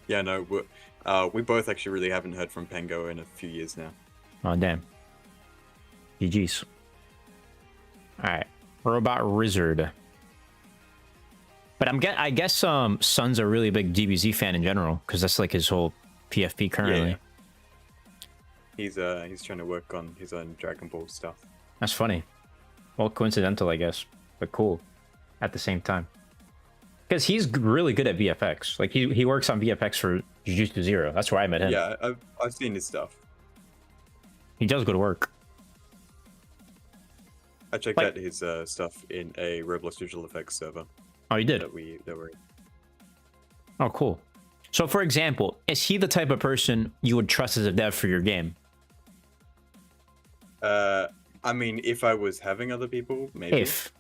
Yeah, no, we both actually really haven't heard from Pengo in a few years now. Oh damn. GG's. All right, Robot Wizard. But I guess Sun's a really big DBZ fan in general because that's like his whole PFP currently. Yeah. He's trying to work on his own Dragon Ball stuff. That's funny. Well, coincidental, I guess, but cool at the same time. Because he's really good at VFX. Like he works on VFX for Jujutsu Zero. That's where I met him. Yeah, I've seen his stuff. He does good work. I checked out his stuff in a Roblox Visual Effects server. Oh, you did? That were in. Oh, cool. So, for example, is he the type of person you would trust as a dev for your game? I mean, if I was having other people, maybe. If,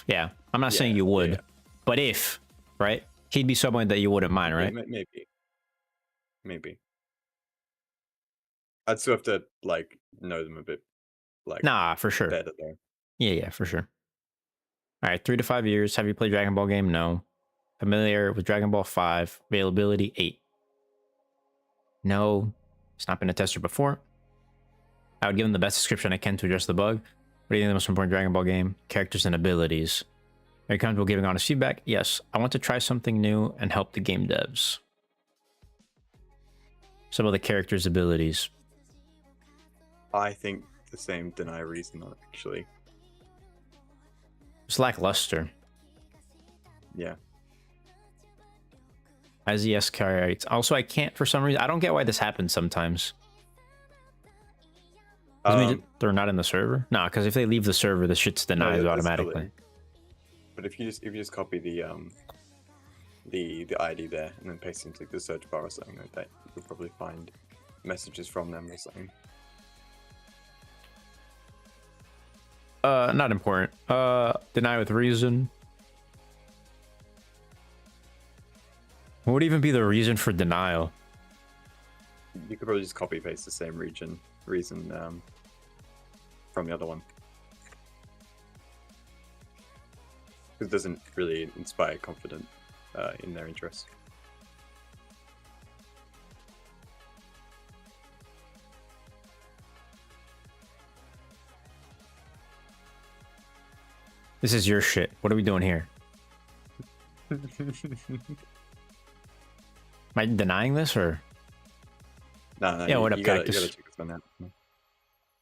yeah. I'm not saying you would, but if, right? He'd be someone that you wouldn't mind, right? Maybe. I'd still have to, like, know them a bit, like... Nah, for sure. Better, though. Yeah, for sure. All right, 3 to 5 years. Have you played Dragon Ball game? No. Familiar with Dragon Ball 5. Availability 8. No. It's not been a tester before. I would give them the best description I can to address the bug. What do you think the most important Dragon Ball game? Characters and abilities. Are you comfortable giving honest feedback? Yes. I want to try something new and help the game devs. Some of the characters' abilities. I think the same deny reason, actually. It's lackluster. Yeah. As the SKR. Also, I can't, for some reason, I don't get why this happens sometimes. They're not in the server? Nah, because if they leave the server, the shit's denied automatically. But if you just copy the ID there and then paste it into the search bar or something like that, you'll probably find messages from them or something. Not important. Deny with reason. What would even be the reason for denial? You could probably just copy paste the same reason from the other one. It doesn't really inspire confidence in their interest. This is your shit. What are we doing here? Am I denying this or? No. Yeah, what up, you gotta Cactus? check this one out.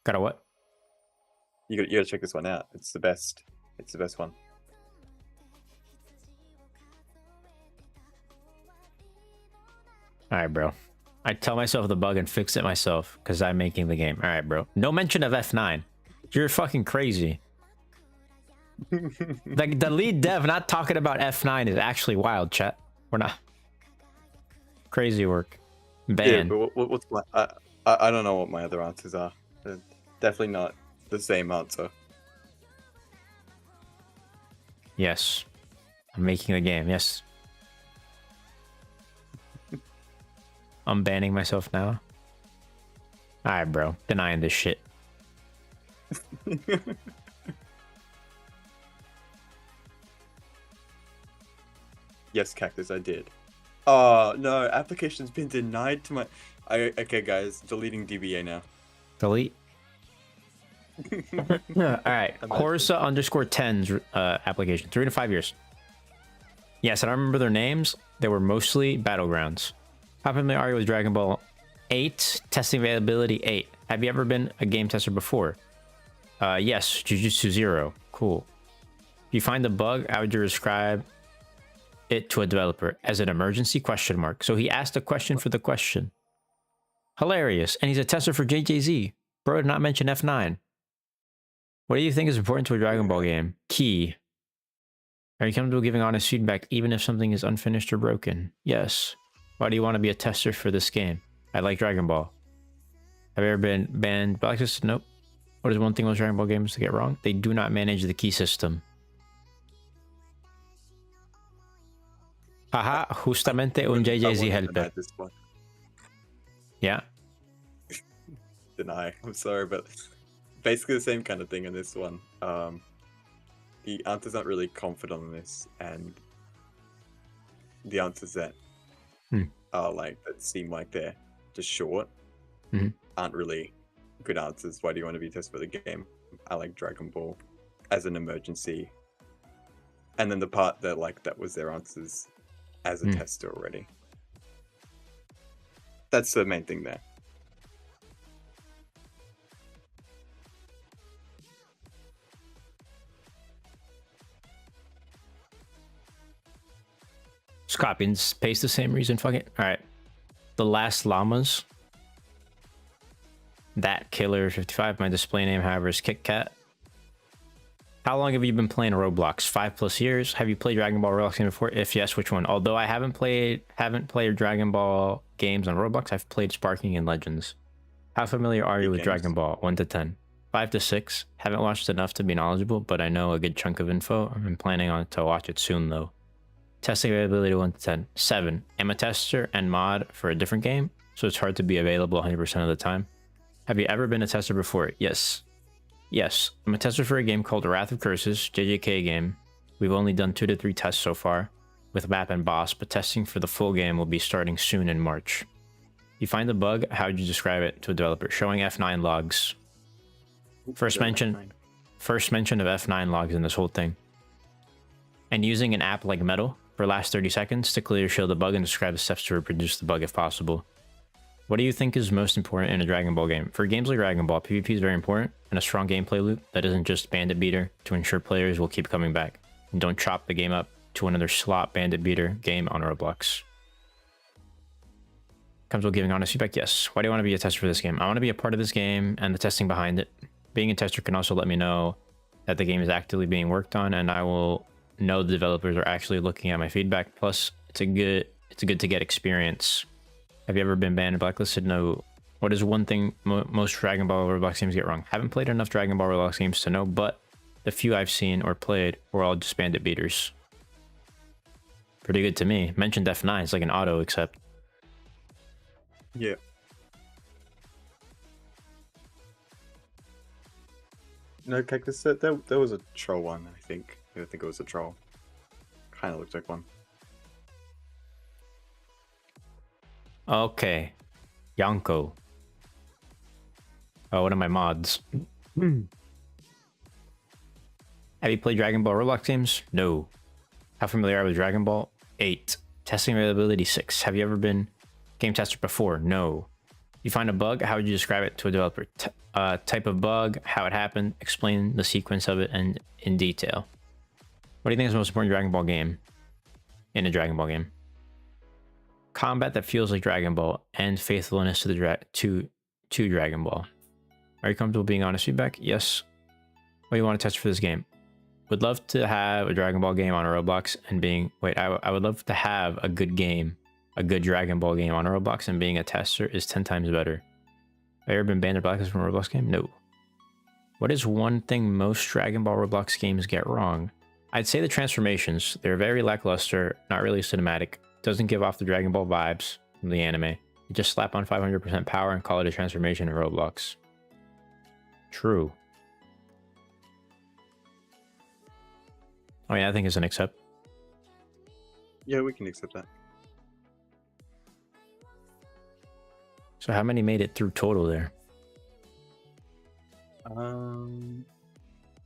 Gotta what? You gotta check this one out. It's the best. It's the best one. All right, bro. I tell myself the bug and fix it myself because I'm making the game. All right, bro. No mention of F9. You're fucking crazy. Like the lead dev not talking about F9 is actually wild, chat. We're not. Crazy work. Yeah, Ban. but what's my? I don't know what my other answers are. They're definitely not the same answer. Yes. I'm making a game. Yes. I'm banning myself now. Alright, bro. Denying this shit. Yes, Cactus, I did. Oh no, application's been denied to my. Okay, guys, deleting DBA now. Delete. Alright. Imagine. Corsa underscore 10's application. 3 to 5 years. Yes, I don't remember their names. They were mostly Battlegrounds. How familiar are you with Dragon Ball 8? Testing availability 8. Have you ever been a game tester before? Yes, Jujutsu 0. Cool. If you find a bug, how would you describe it to a developer? As an emergency question mark. So he asked a question for the question. Hilarious. And he's a tester for JJZ. Bro did not mention F9. What do you think is important to a Dragon Ball game? Key. Are you comfortable giving honest feedback even if something is unfinished or broken? Yes. Why do you want to be a tester for this game? I like Dragon Ball. Have you ever been banned? Blacklist? Nope. What is one thing most Dragon Ball games to get wrong? They do not manage the key system. Haha, justamente un JJZ helper. Yeah. Deny. I'm sorry, but basically the same kind of thing in this one. The answers aren't really confident on this, and the answers that are like that seem like they're just short aren't really good answers. Why do you want to be tested for the game? I like Dragon Ball as an emergency, and then the part that like that was their answers as a tester already. That's the main thing there. Just copy and paste the same reason. Fuck it. All right. The Last Llamas. That Killer 55. My display name, however, is Kit Kat. How long have you been playing Roblox? 5+ years. Have you played Dragon Ball Roblox game before? If yes, which one? Although I haven't played Dragon Ball games on Roblox, I've played Sparking and Legends. How familiar are you with Dragon Ball? 1 to 10. 5 to 6. Haven't watched enough to be knowledgeable, but I know a good chunk of info. I'm planning on to watch it soon though. Testing availability 1 to 10. 7. I'm a tester and mod for a different game, so it's hard to be available 100% of the time. Have you ever been a tester before? Yes. Yes, I'm a tester for a game called Wrath of Curses, JJK game. We've only done 2 to 3 tests so far, with map and boss, but testing for the full game will be starting soon in March. You find the bug, how would you describe it to a developer? Showing F9 logs. First mention of F9 logs in this whole thing. And using an app like Metal for last 30 seconds to clearly show the bug and describe the steps to reproduce the bug if possible. What do you think is most important in a Dragon Ball game? For games like Dragon Ball, PvP is very important, and a strong gameplay loop that isn't just bandit beater to ensure players will keep coming back. And don't chop the game up to another slot bandit beater game on Roblox. Comes with giving honest feedback? Yes. Why do you want to be a tester for this game? I want to be a part of this game and the testing behind it. Being a tester can also let me know that the game is actively being worked on, and I will know the developers are actually looking at my feedback. Plus, it's a good to get experience. Have you ever been banned or blacklisted? No. What is one thing most Dragon Ball Roblox games get wrong? Haven't played enough Dragon Ball Roblox games to know, but the few I've seen or played were all just bandit beaters. Pretty good to me. Mentioned F9, it's like an auto accept. Yeah. No, Cactus, there was a troll one, I think. I think it was a troll. Kind of looked like one. Okay. Yanko. Oh, one of my mods. Have you played Dragon Ball Roblox games? No. How familiar are you with Dragon Ball? 8. Testing availability 6. Have you ever been game tester before? No. You find a bug, how would you describe it to a developer? Type of bug, how it happened, explain the sequence of it and in detail. What do you think is the most important Dragon Ball game? In a Dragon Ball game. Combat that feels like Dragon Ball and faithfulness to the to Dragon Ball. Are you comfortable being honest feedback? Yes. What do you want to test for this game? Would love to have a Dragon Ball game on Roblox and being I would love to have a good game, a good Dragon Ball game on Roblox, and being a tester is 10 times better. Have you ever been banned or blacklisted from a Roblox game? No. What is one thing most Dragon Ball Roblox games get wrong? I'd say the transformations. They're very lackluster, not really cinematic. Doesn't give off the Dragon Ball vibes from the anime. You just slap on 500% power and call it a transformation in Roblox. True. Oh yeah, I think it's an accept. Yeah, we can accept that. So how many made it through total there? Yeah, I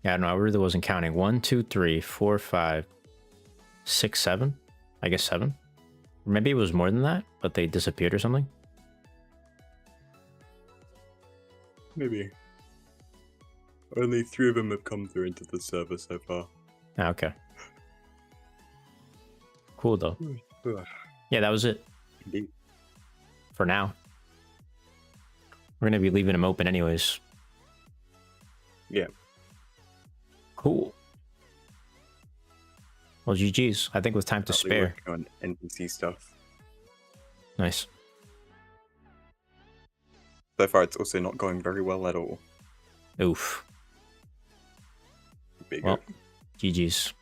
don't know. I really wasn't counting. 1, 2, 3, 4, 5, 6, 7. I guess 7. Maybe it was more than that, but they disappeared or something. Maybe. Only 3 of them have come through into the server so far. Ah, okay. Cool though. Yeah, that was it. Indeed. For now. We're gonna be leaving them open anyways. Yeah. Cool. Well, GG's. I think with time to Probably spare. working on NPC stuff. Nice. So far, it's also not going very well at all. Oof. Big Well, GG's.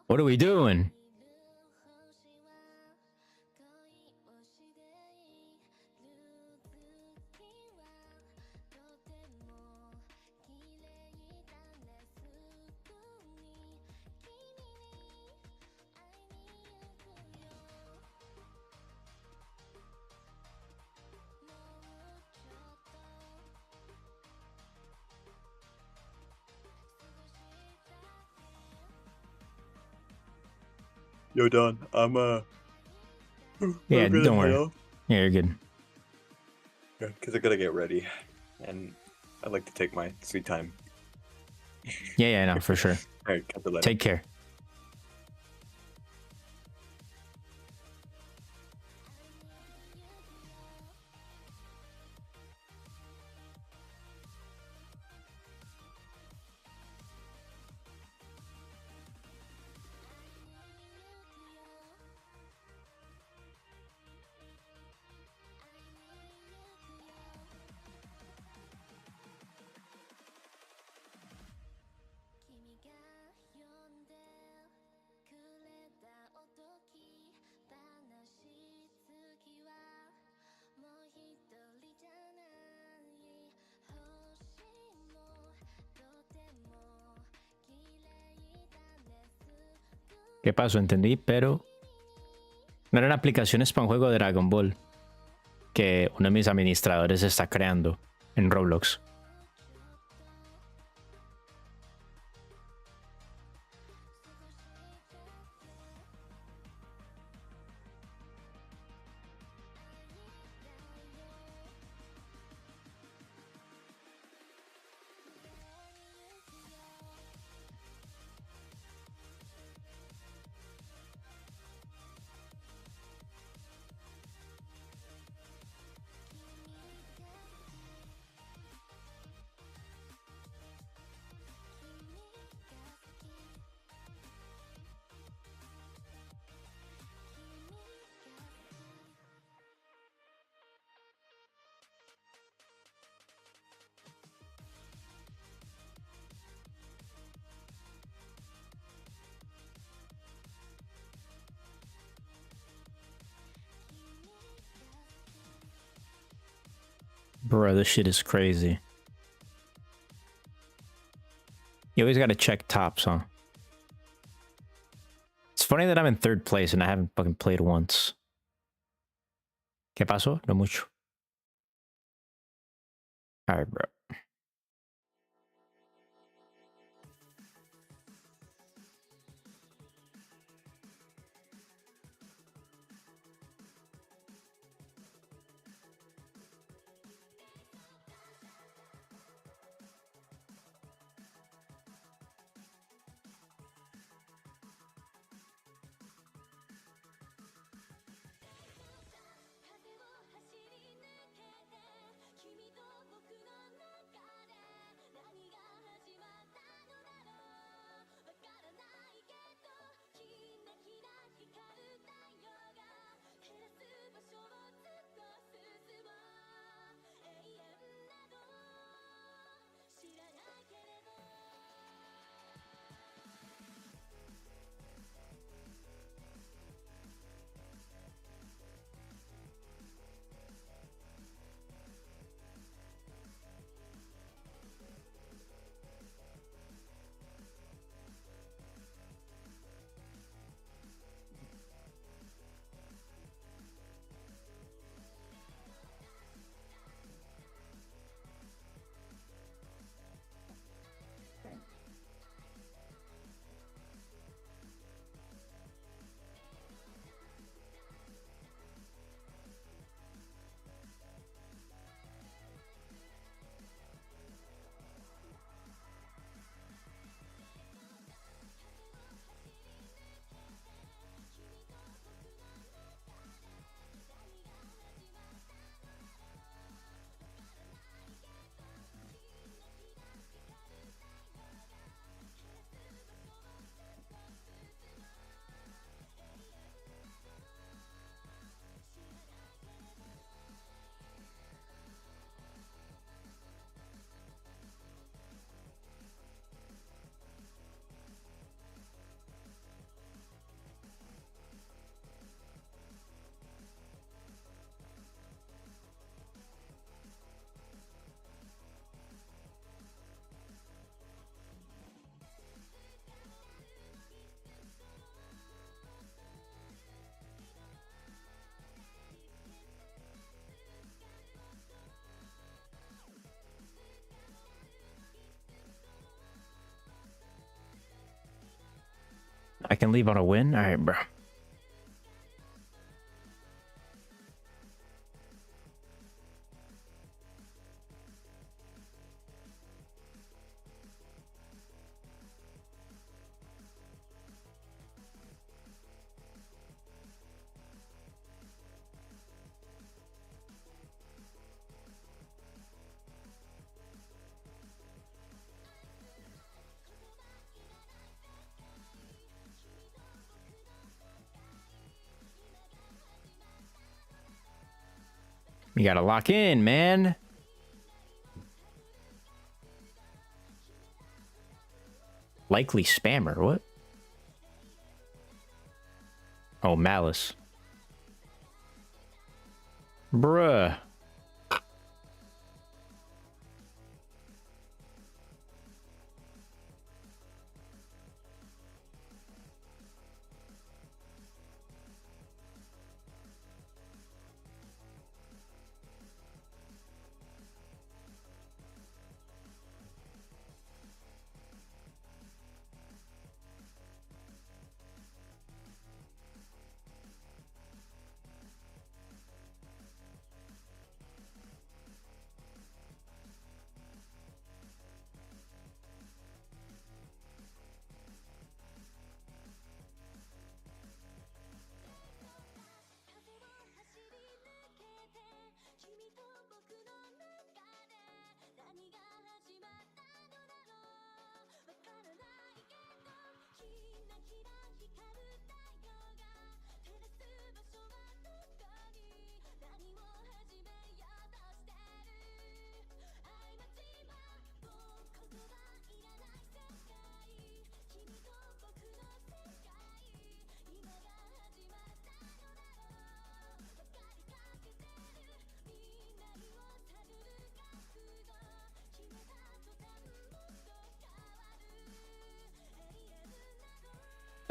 What are we doing? Yo, Don, I'm Yeah, I'm gonna don't head worry. off. Yeah, you're good. Yeah, because I gotta get ready, and I like to take my sweet time. Yeah, no, for sure. All right, catch you later. Take care. ¿Qué pasó? Entendí, pero no eran aplicaciones para un juego de Dragon Ball que uno de mis administradores está creando en Roblox. Bro, this shit is crazy. You always gotta check tops, huh? It's funny that I'm in 3rd place and I haven't fucking played once. ¿Qué pasó? No mucho. Alright, bro. I can leave on a win? Alright, bro. You gotta lock in, man. Likely spammer, what? Oh, malice. Bruh.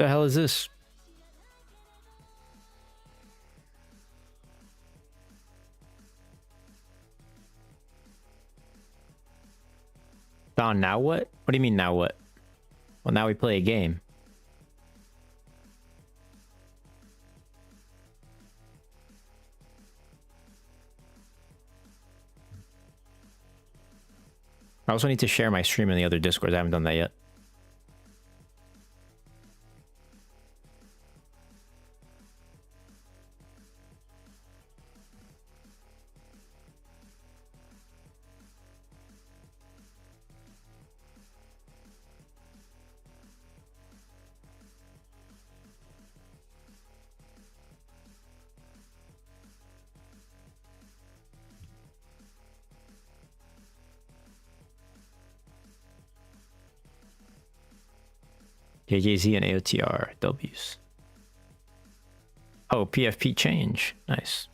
The hell is this? Oh, now what? What do you mean now what? Well, now we play a game. I also need to share my stream in the other Discords. I haven't done that yet. JJZ and AOTR W's. Oh, PFP change. Nice.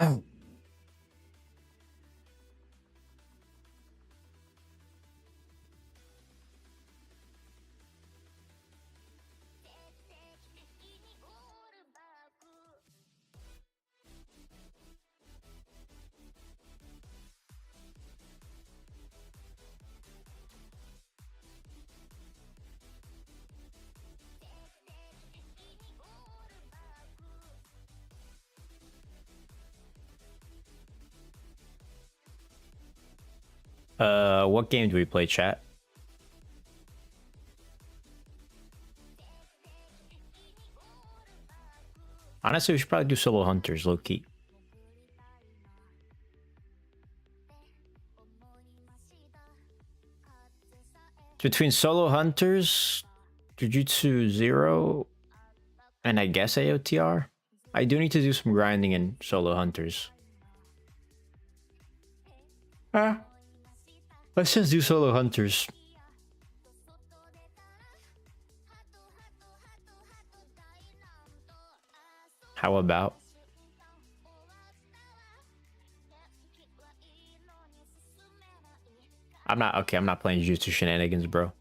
Oh. What game do we play, chat? Honestly, we should probably do solo hunters, low key. Between solo hunters, Jujutsu 0, and I guess AOTR. I do need to do some grinding in solo hunters. Let's just do solo hunters. How about? I'm not playing Jujutsu shenanigans, bro.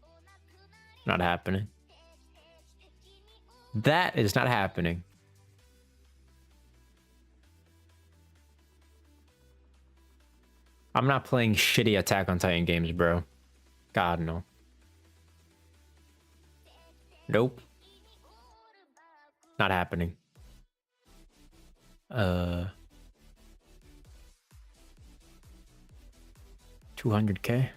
Not happening. That is not happening. I'm not playing shitty Attack on Titan games, bro. God, no. Nope. Not happening. 200K?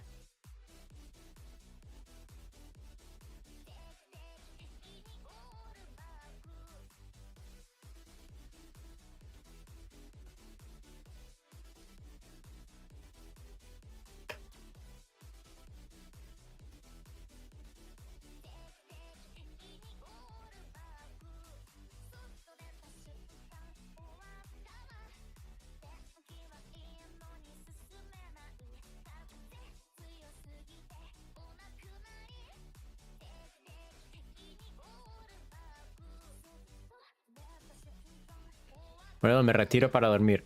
Bueno, me retiro para dormir.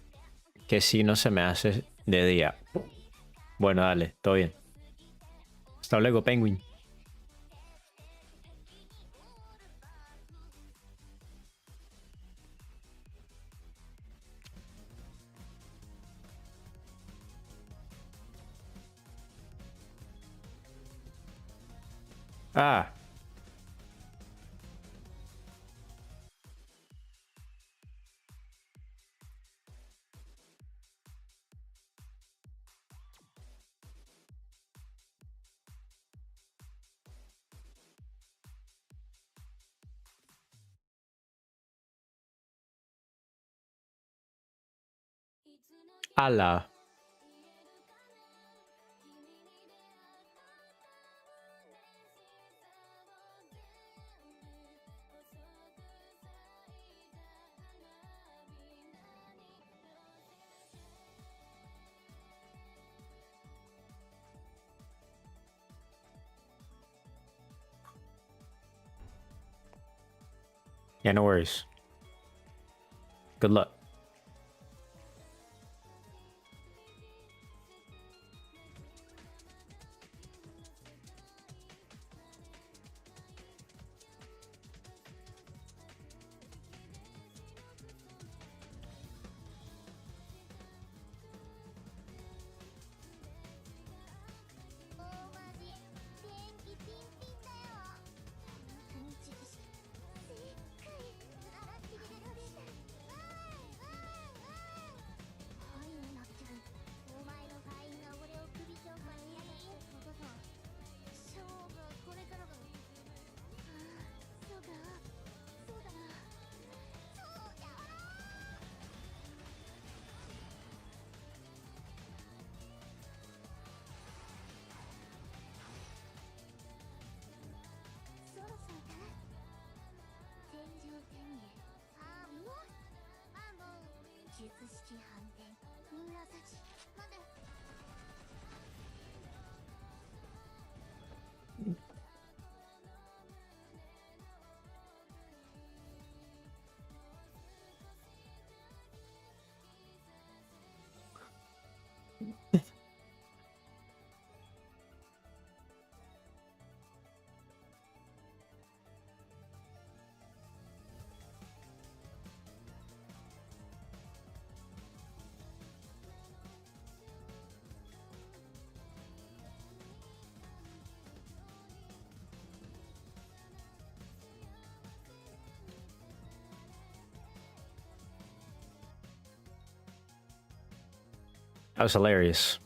Que si no se me hace de día. Bueno, dale, todo bien. Hasta luego, Penguin. Ah. Ala. Yeah, no worries. Good luck. That was hilarious.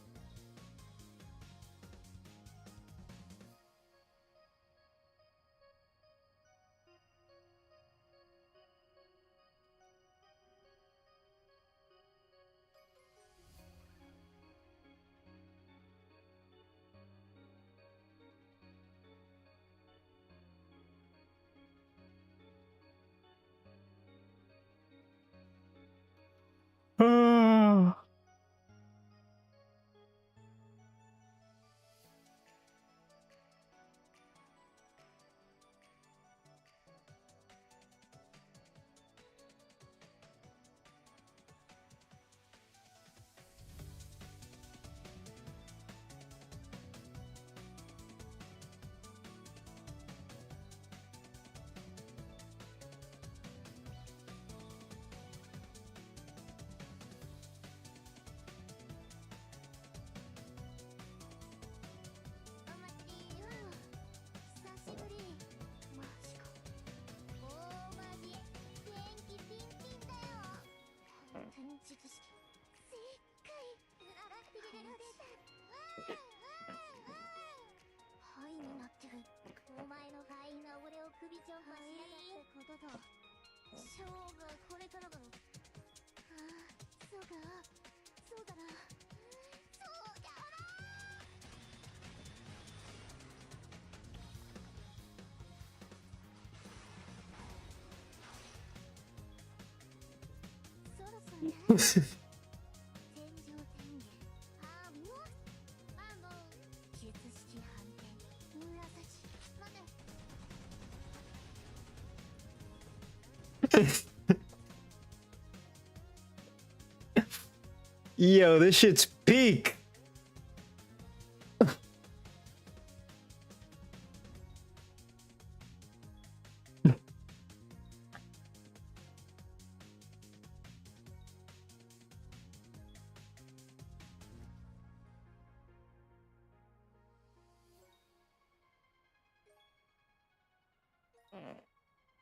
Yo, this shit's peak.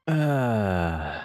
Uh,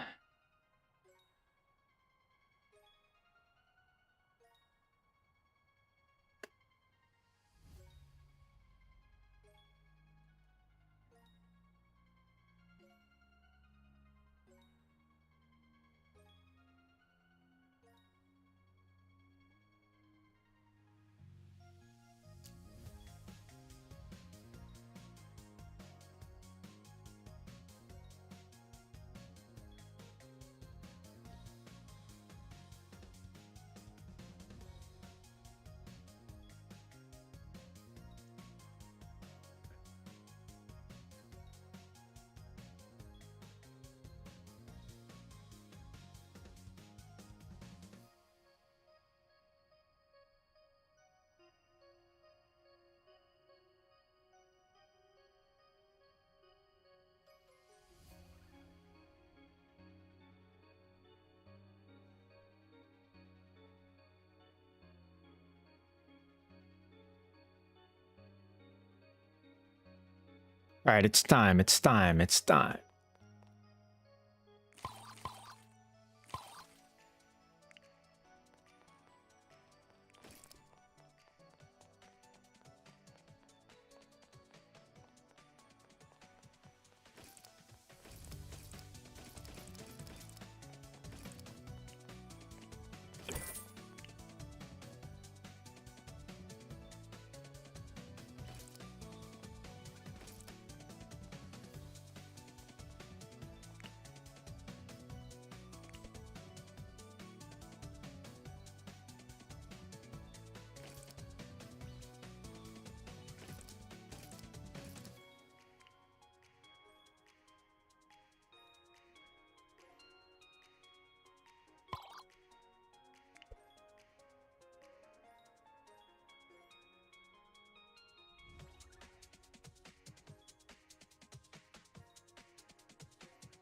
all right, it's time. It's time. It's time.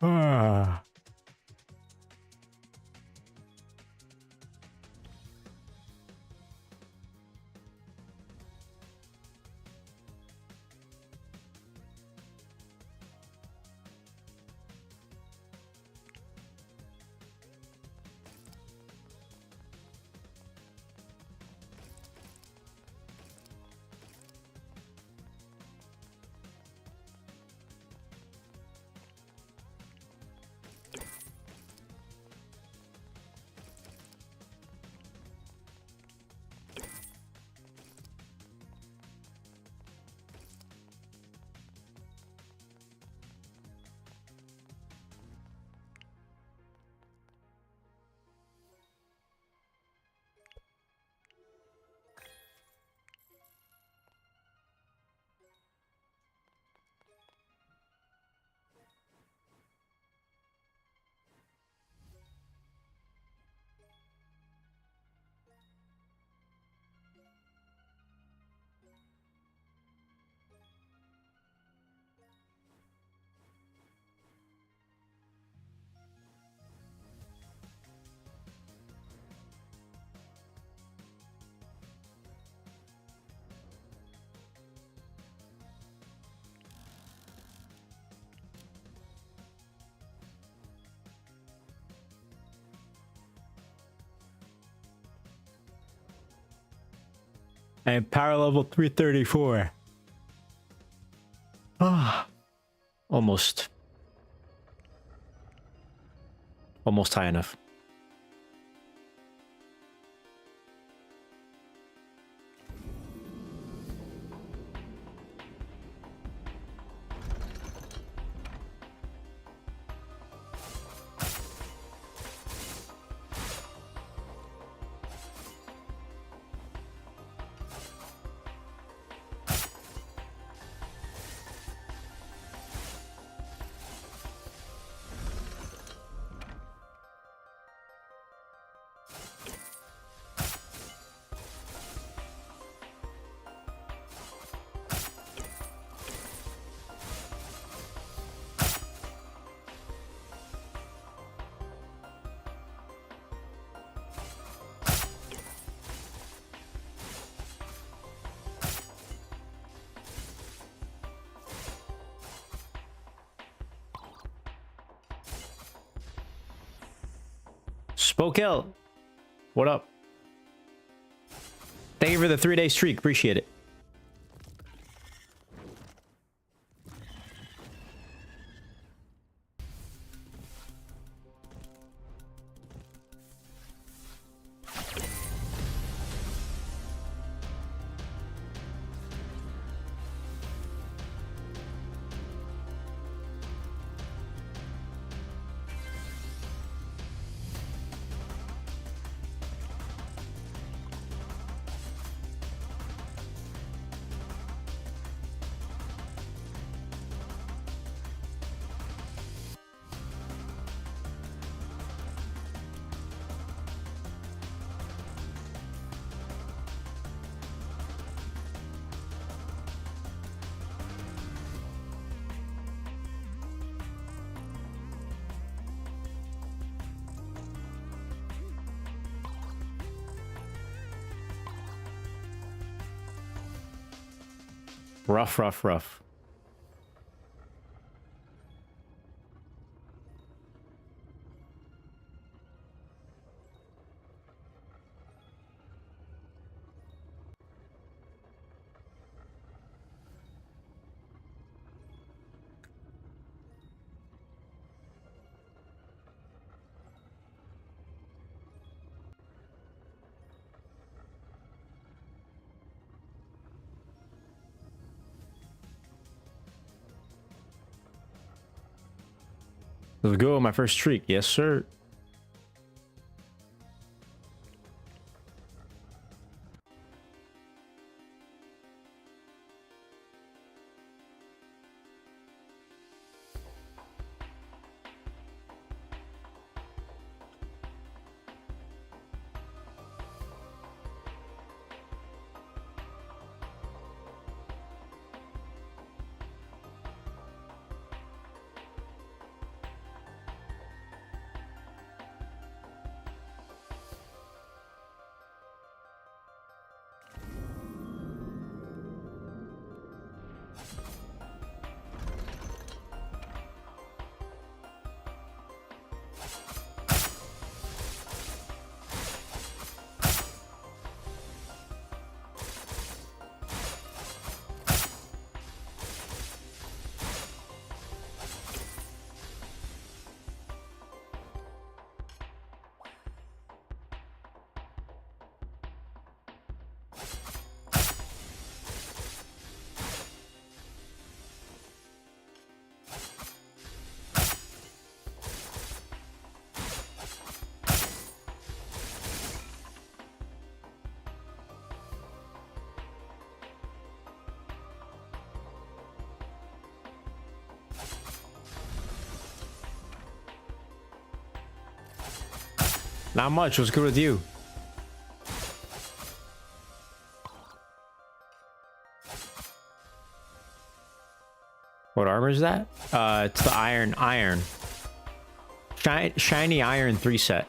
Ah. And power level 334. Ah, almost high enough. Spokel, what up? Thank you for the 3-day streak. Appreciate it. Rough, rough, rough. Let's go, my first streak. Yes, sir. Not much. What's good with you? What armor is that? It's the iron. Shiny iron 3 set.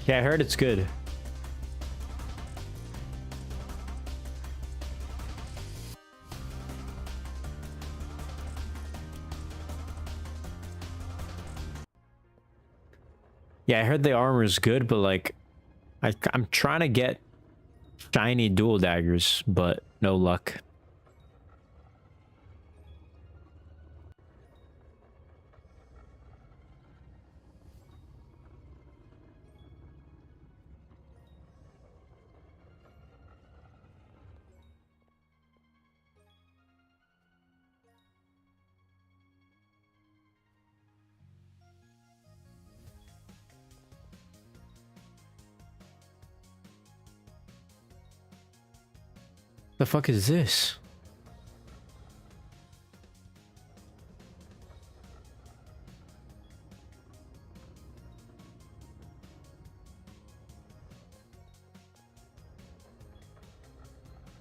Yeah, I heard it's good. Yeah, I heard the armor is good, but like, I'm trying to get shiny dual daggers, but no luck. The fuck is this?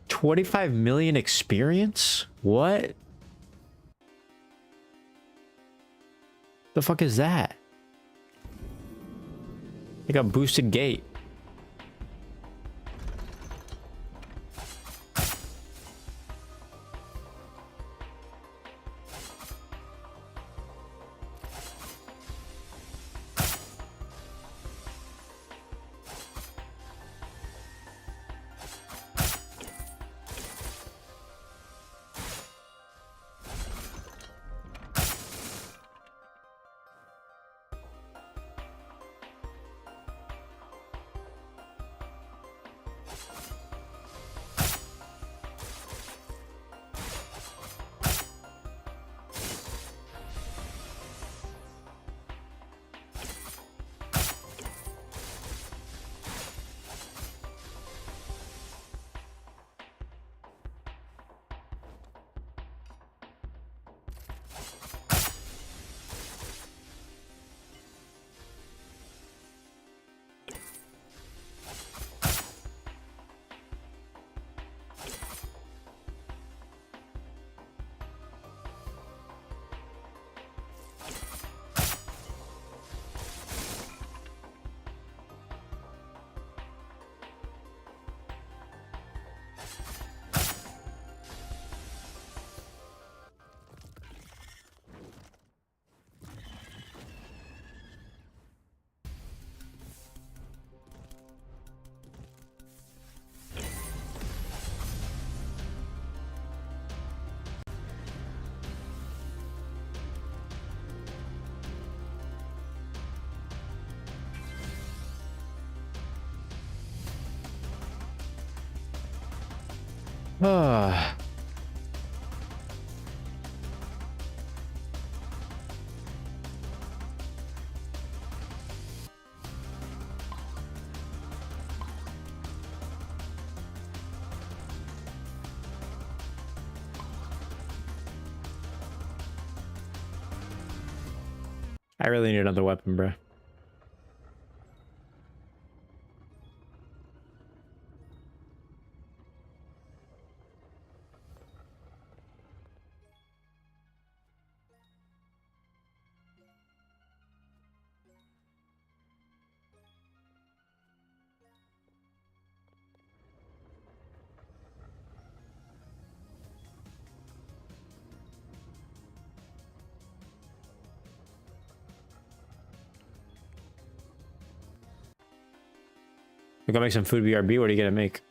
$25 million experience? What? The fuck is that? Like a boosted gate. Ah. I really need another weapon, bro. We gotta make some food BRB. What are you gonna make?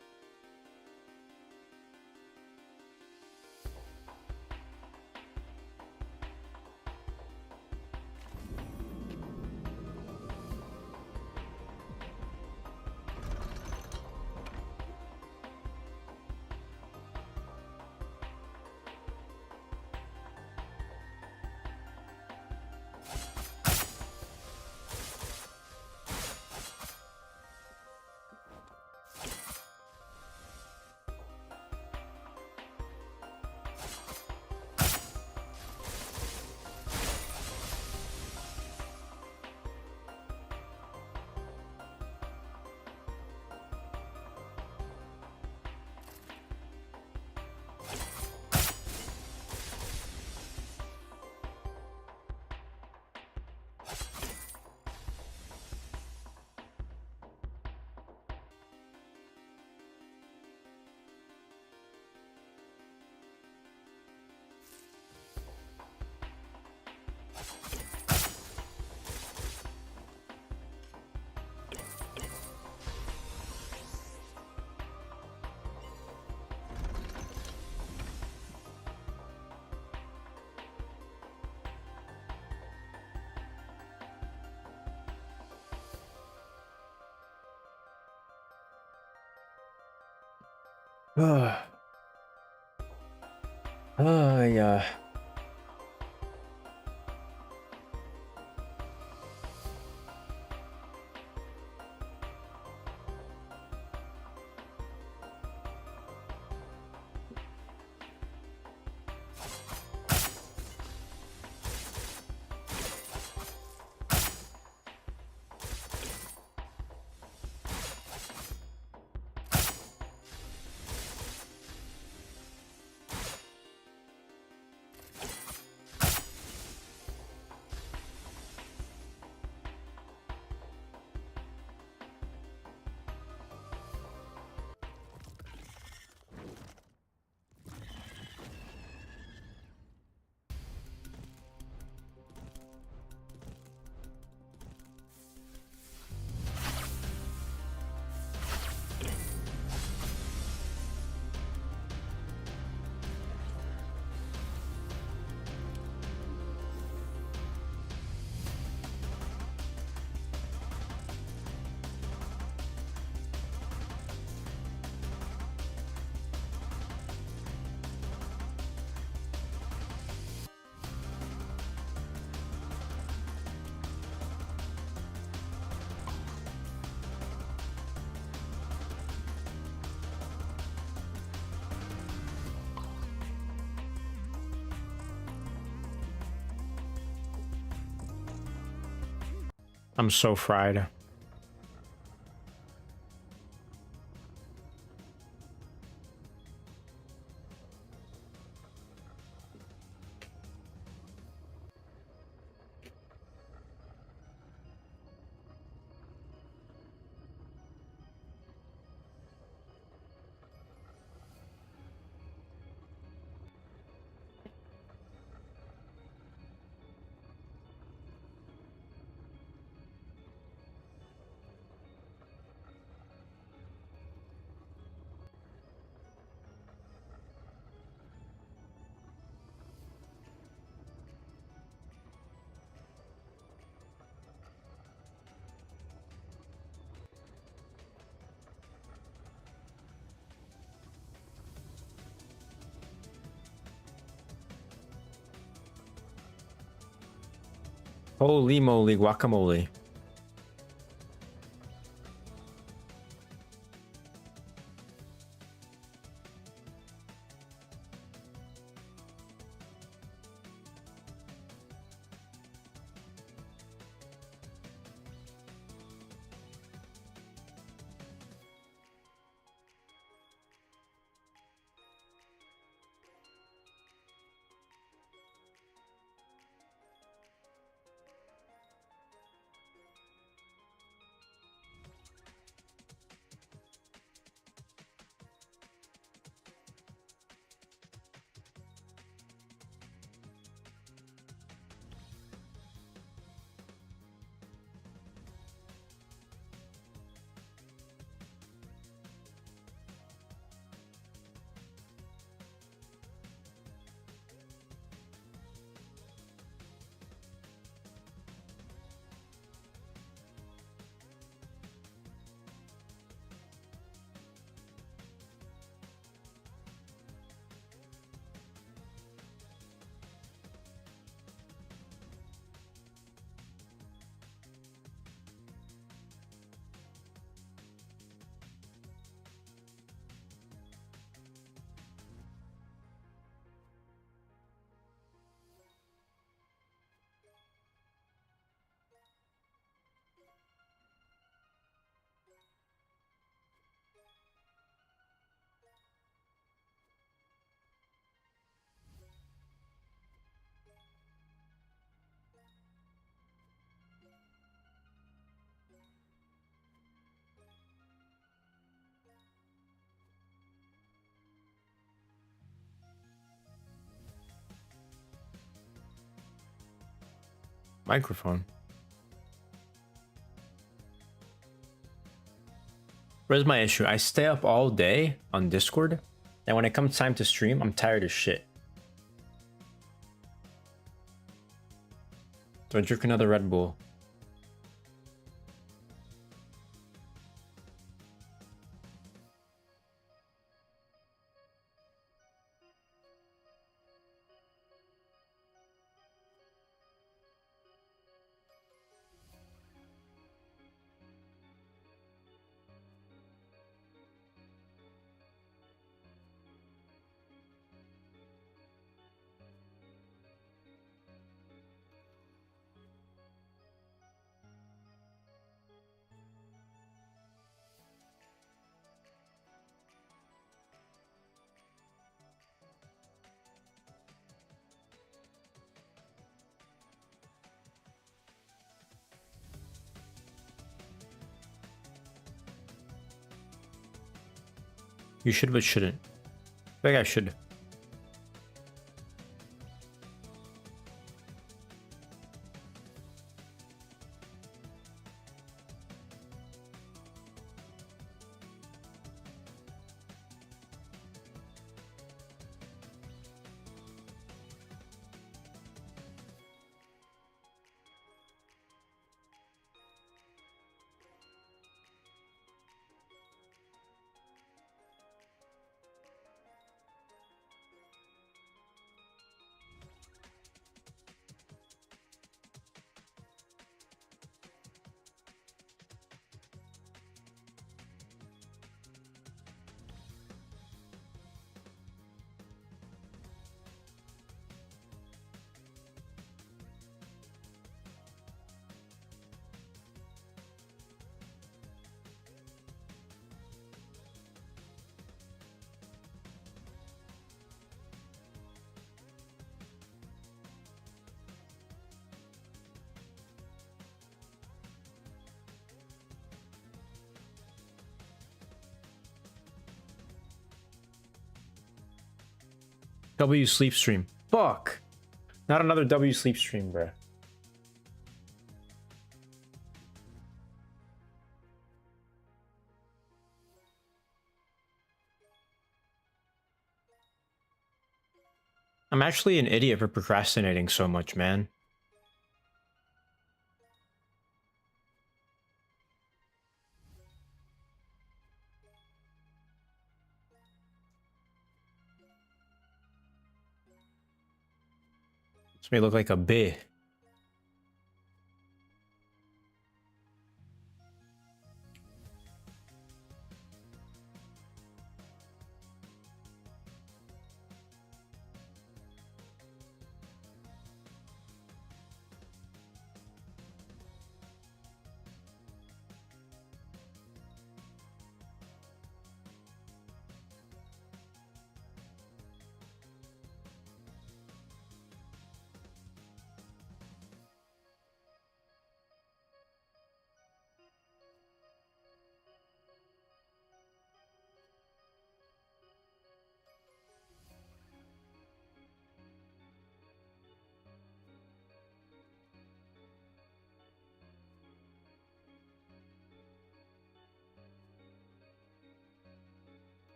Yeah. I'm so fried. Holy moly, guacamole. Microphone. Where's my issue? I stay up all day on Discord, and when it comes time to stream, I'm tired as shit. So I drink another Red Bull. You should, but shouldn't. I think I should. W sleep stream. Fuck. Not another W sleep stream, bruh. I'm actually an idiot for procrastinating so much, man. This may look like a B.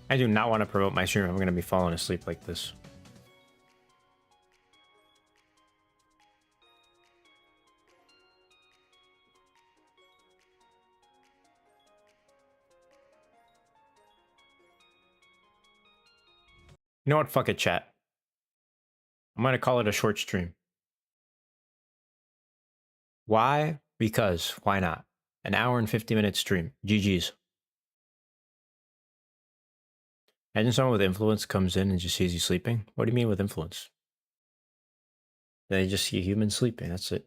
I do not want to promote my stream. I'm going to be falling asleep like this. You know what? Fuck it, chat. I'm going to call it a short stream. Why? Because. Why not? An hour and 50-minute stream. GG's. Imagine someone with influence comes in and just sees you sleeping. What do you mean with influence? They just see a human sleeping. That's it.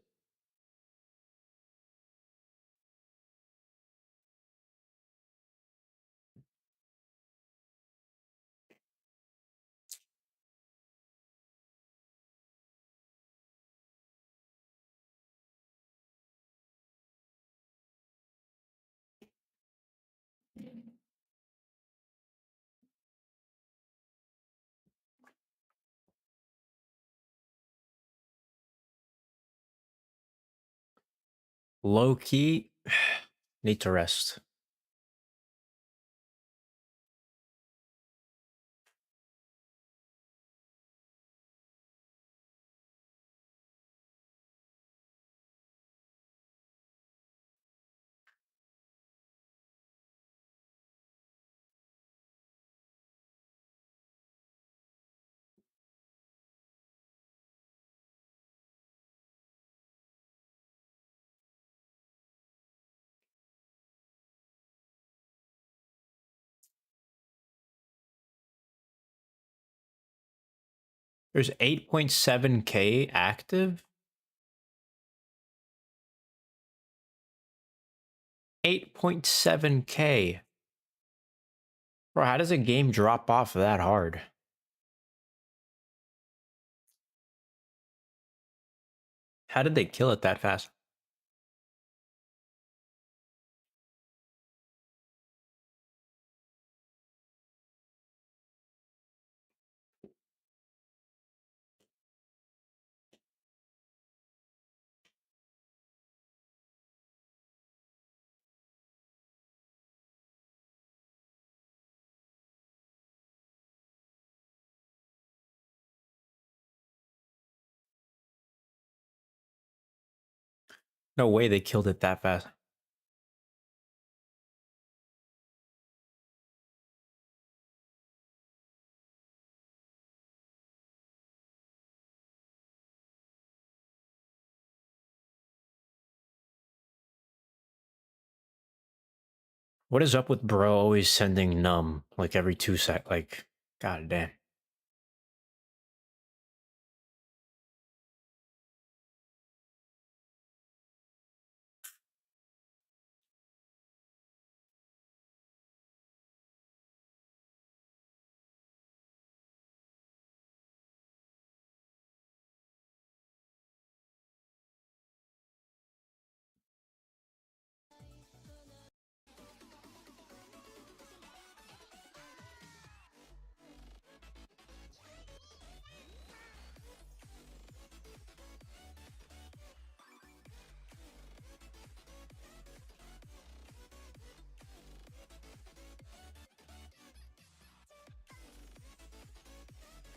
Low key, need to rest. There's 8.7K active. 8.7K. Bro, how does a game drop off that hard? How did they kill it that fast? No way they killed it that fast. What is up with bro always sending numb like every 2 sec? Like, god damn.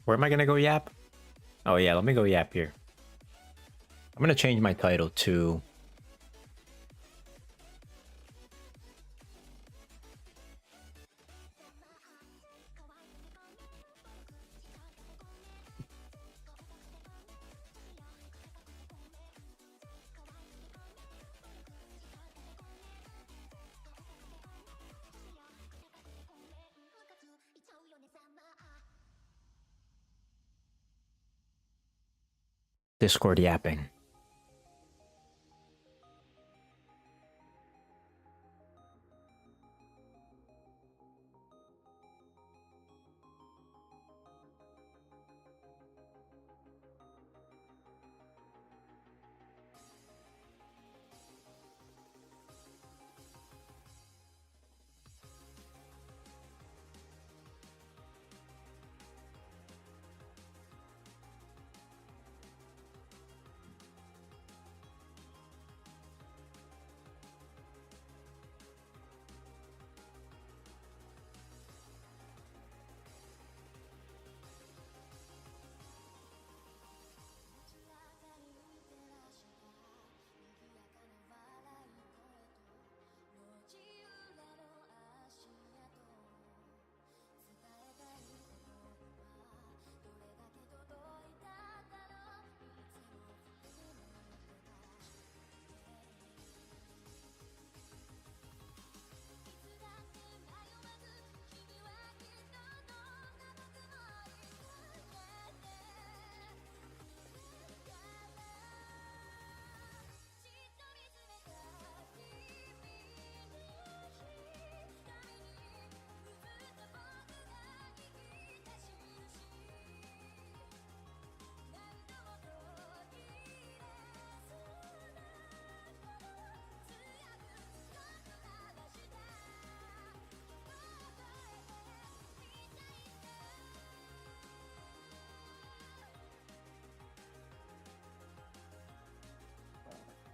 Where am I gonna go yap? Oh yeah, let me go yap here. I'm gonna change my title to Discord yapping.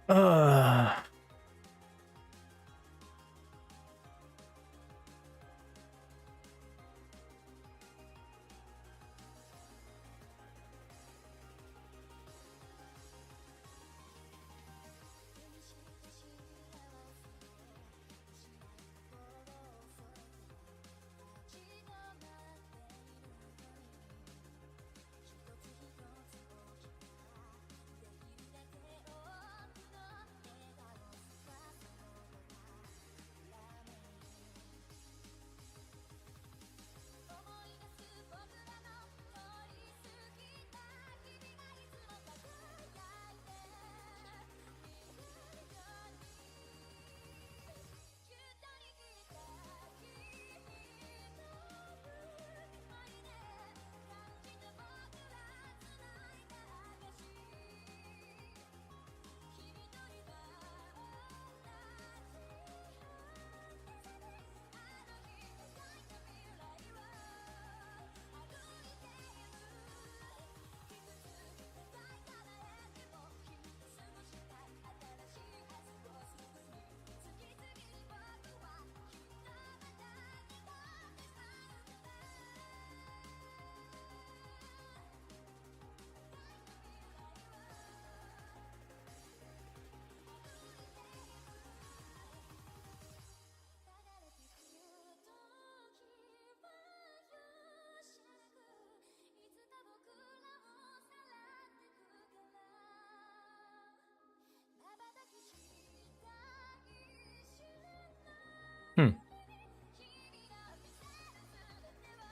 Uh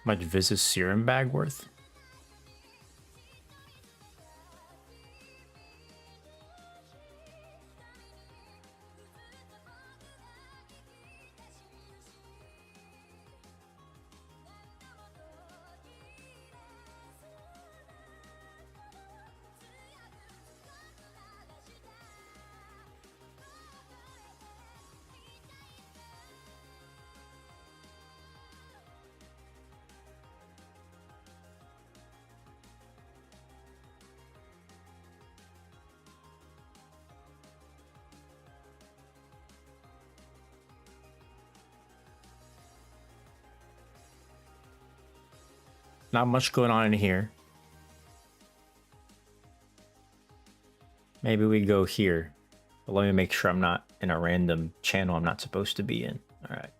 Much Vis's serum bag worth? Not much going on in here. Maybe we go here. But let me make sure I'm not in a random channel I'm not supposed to be in. All right.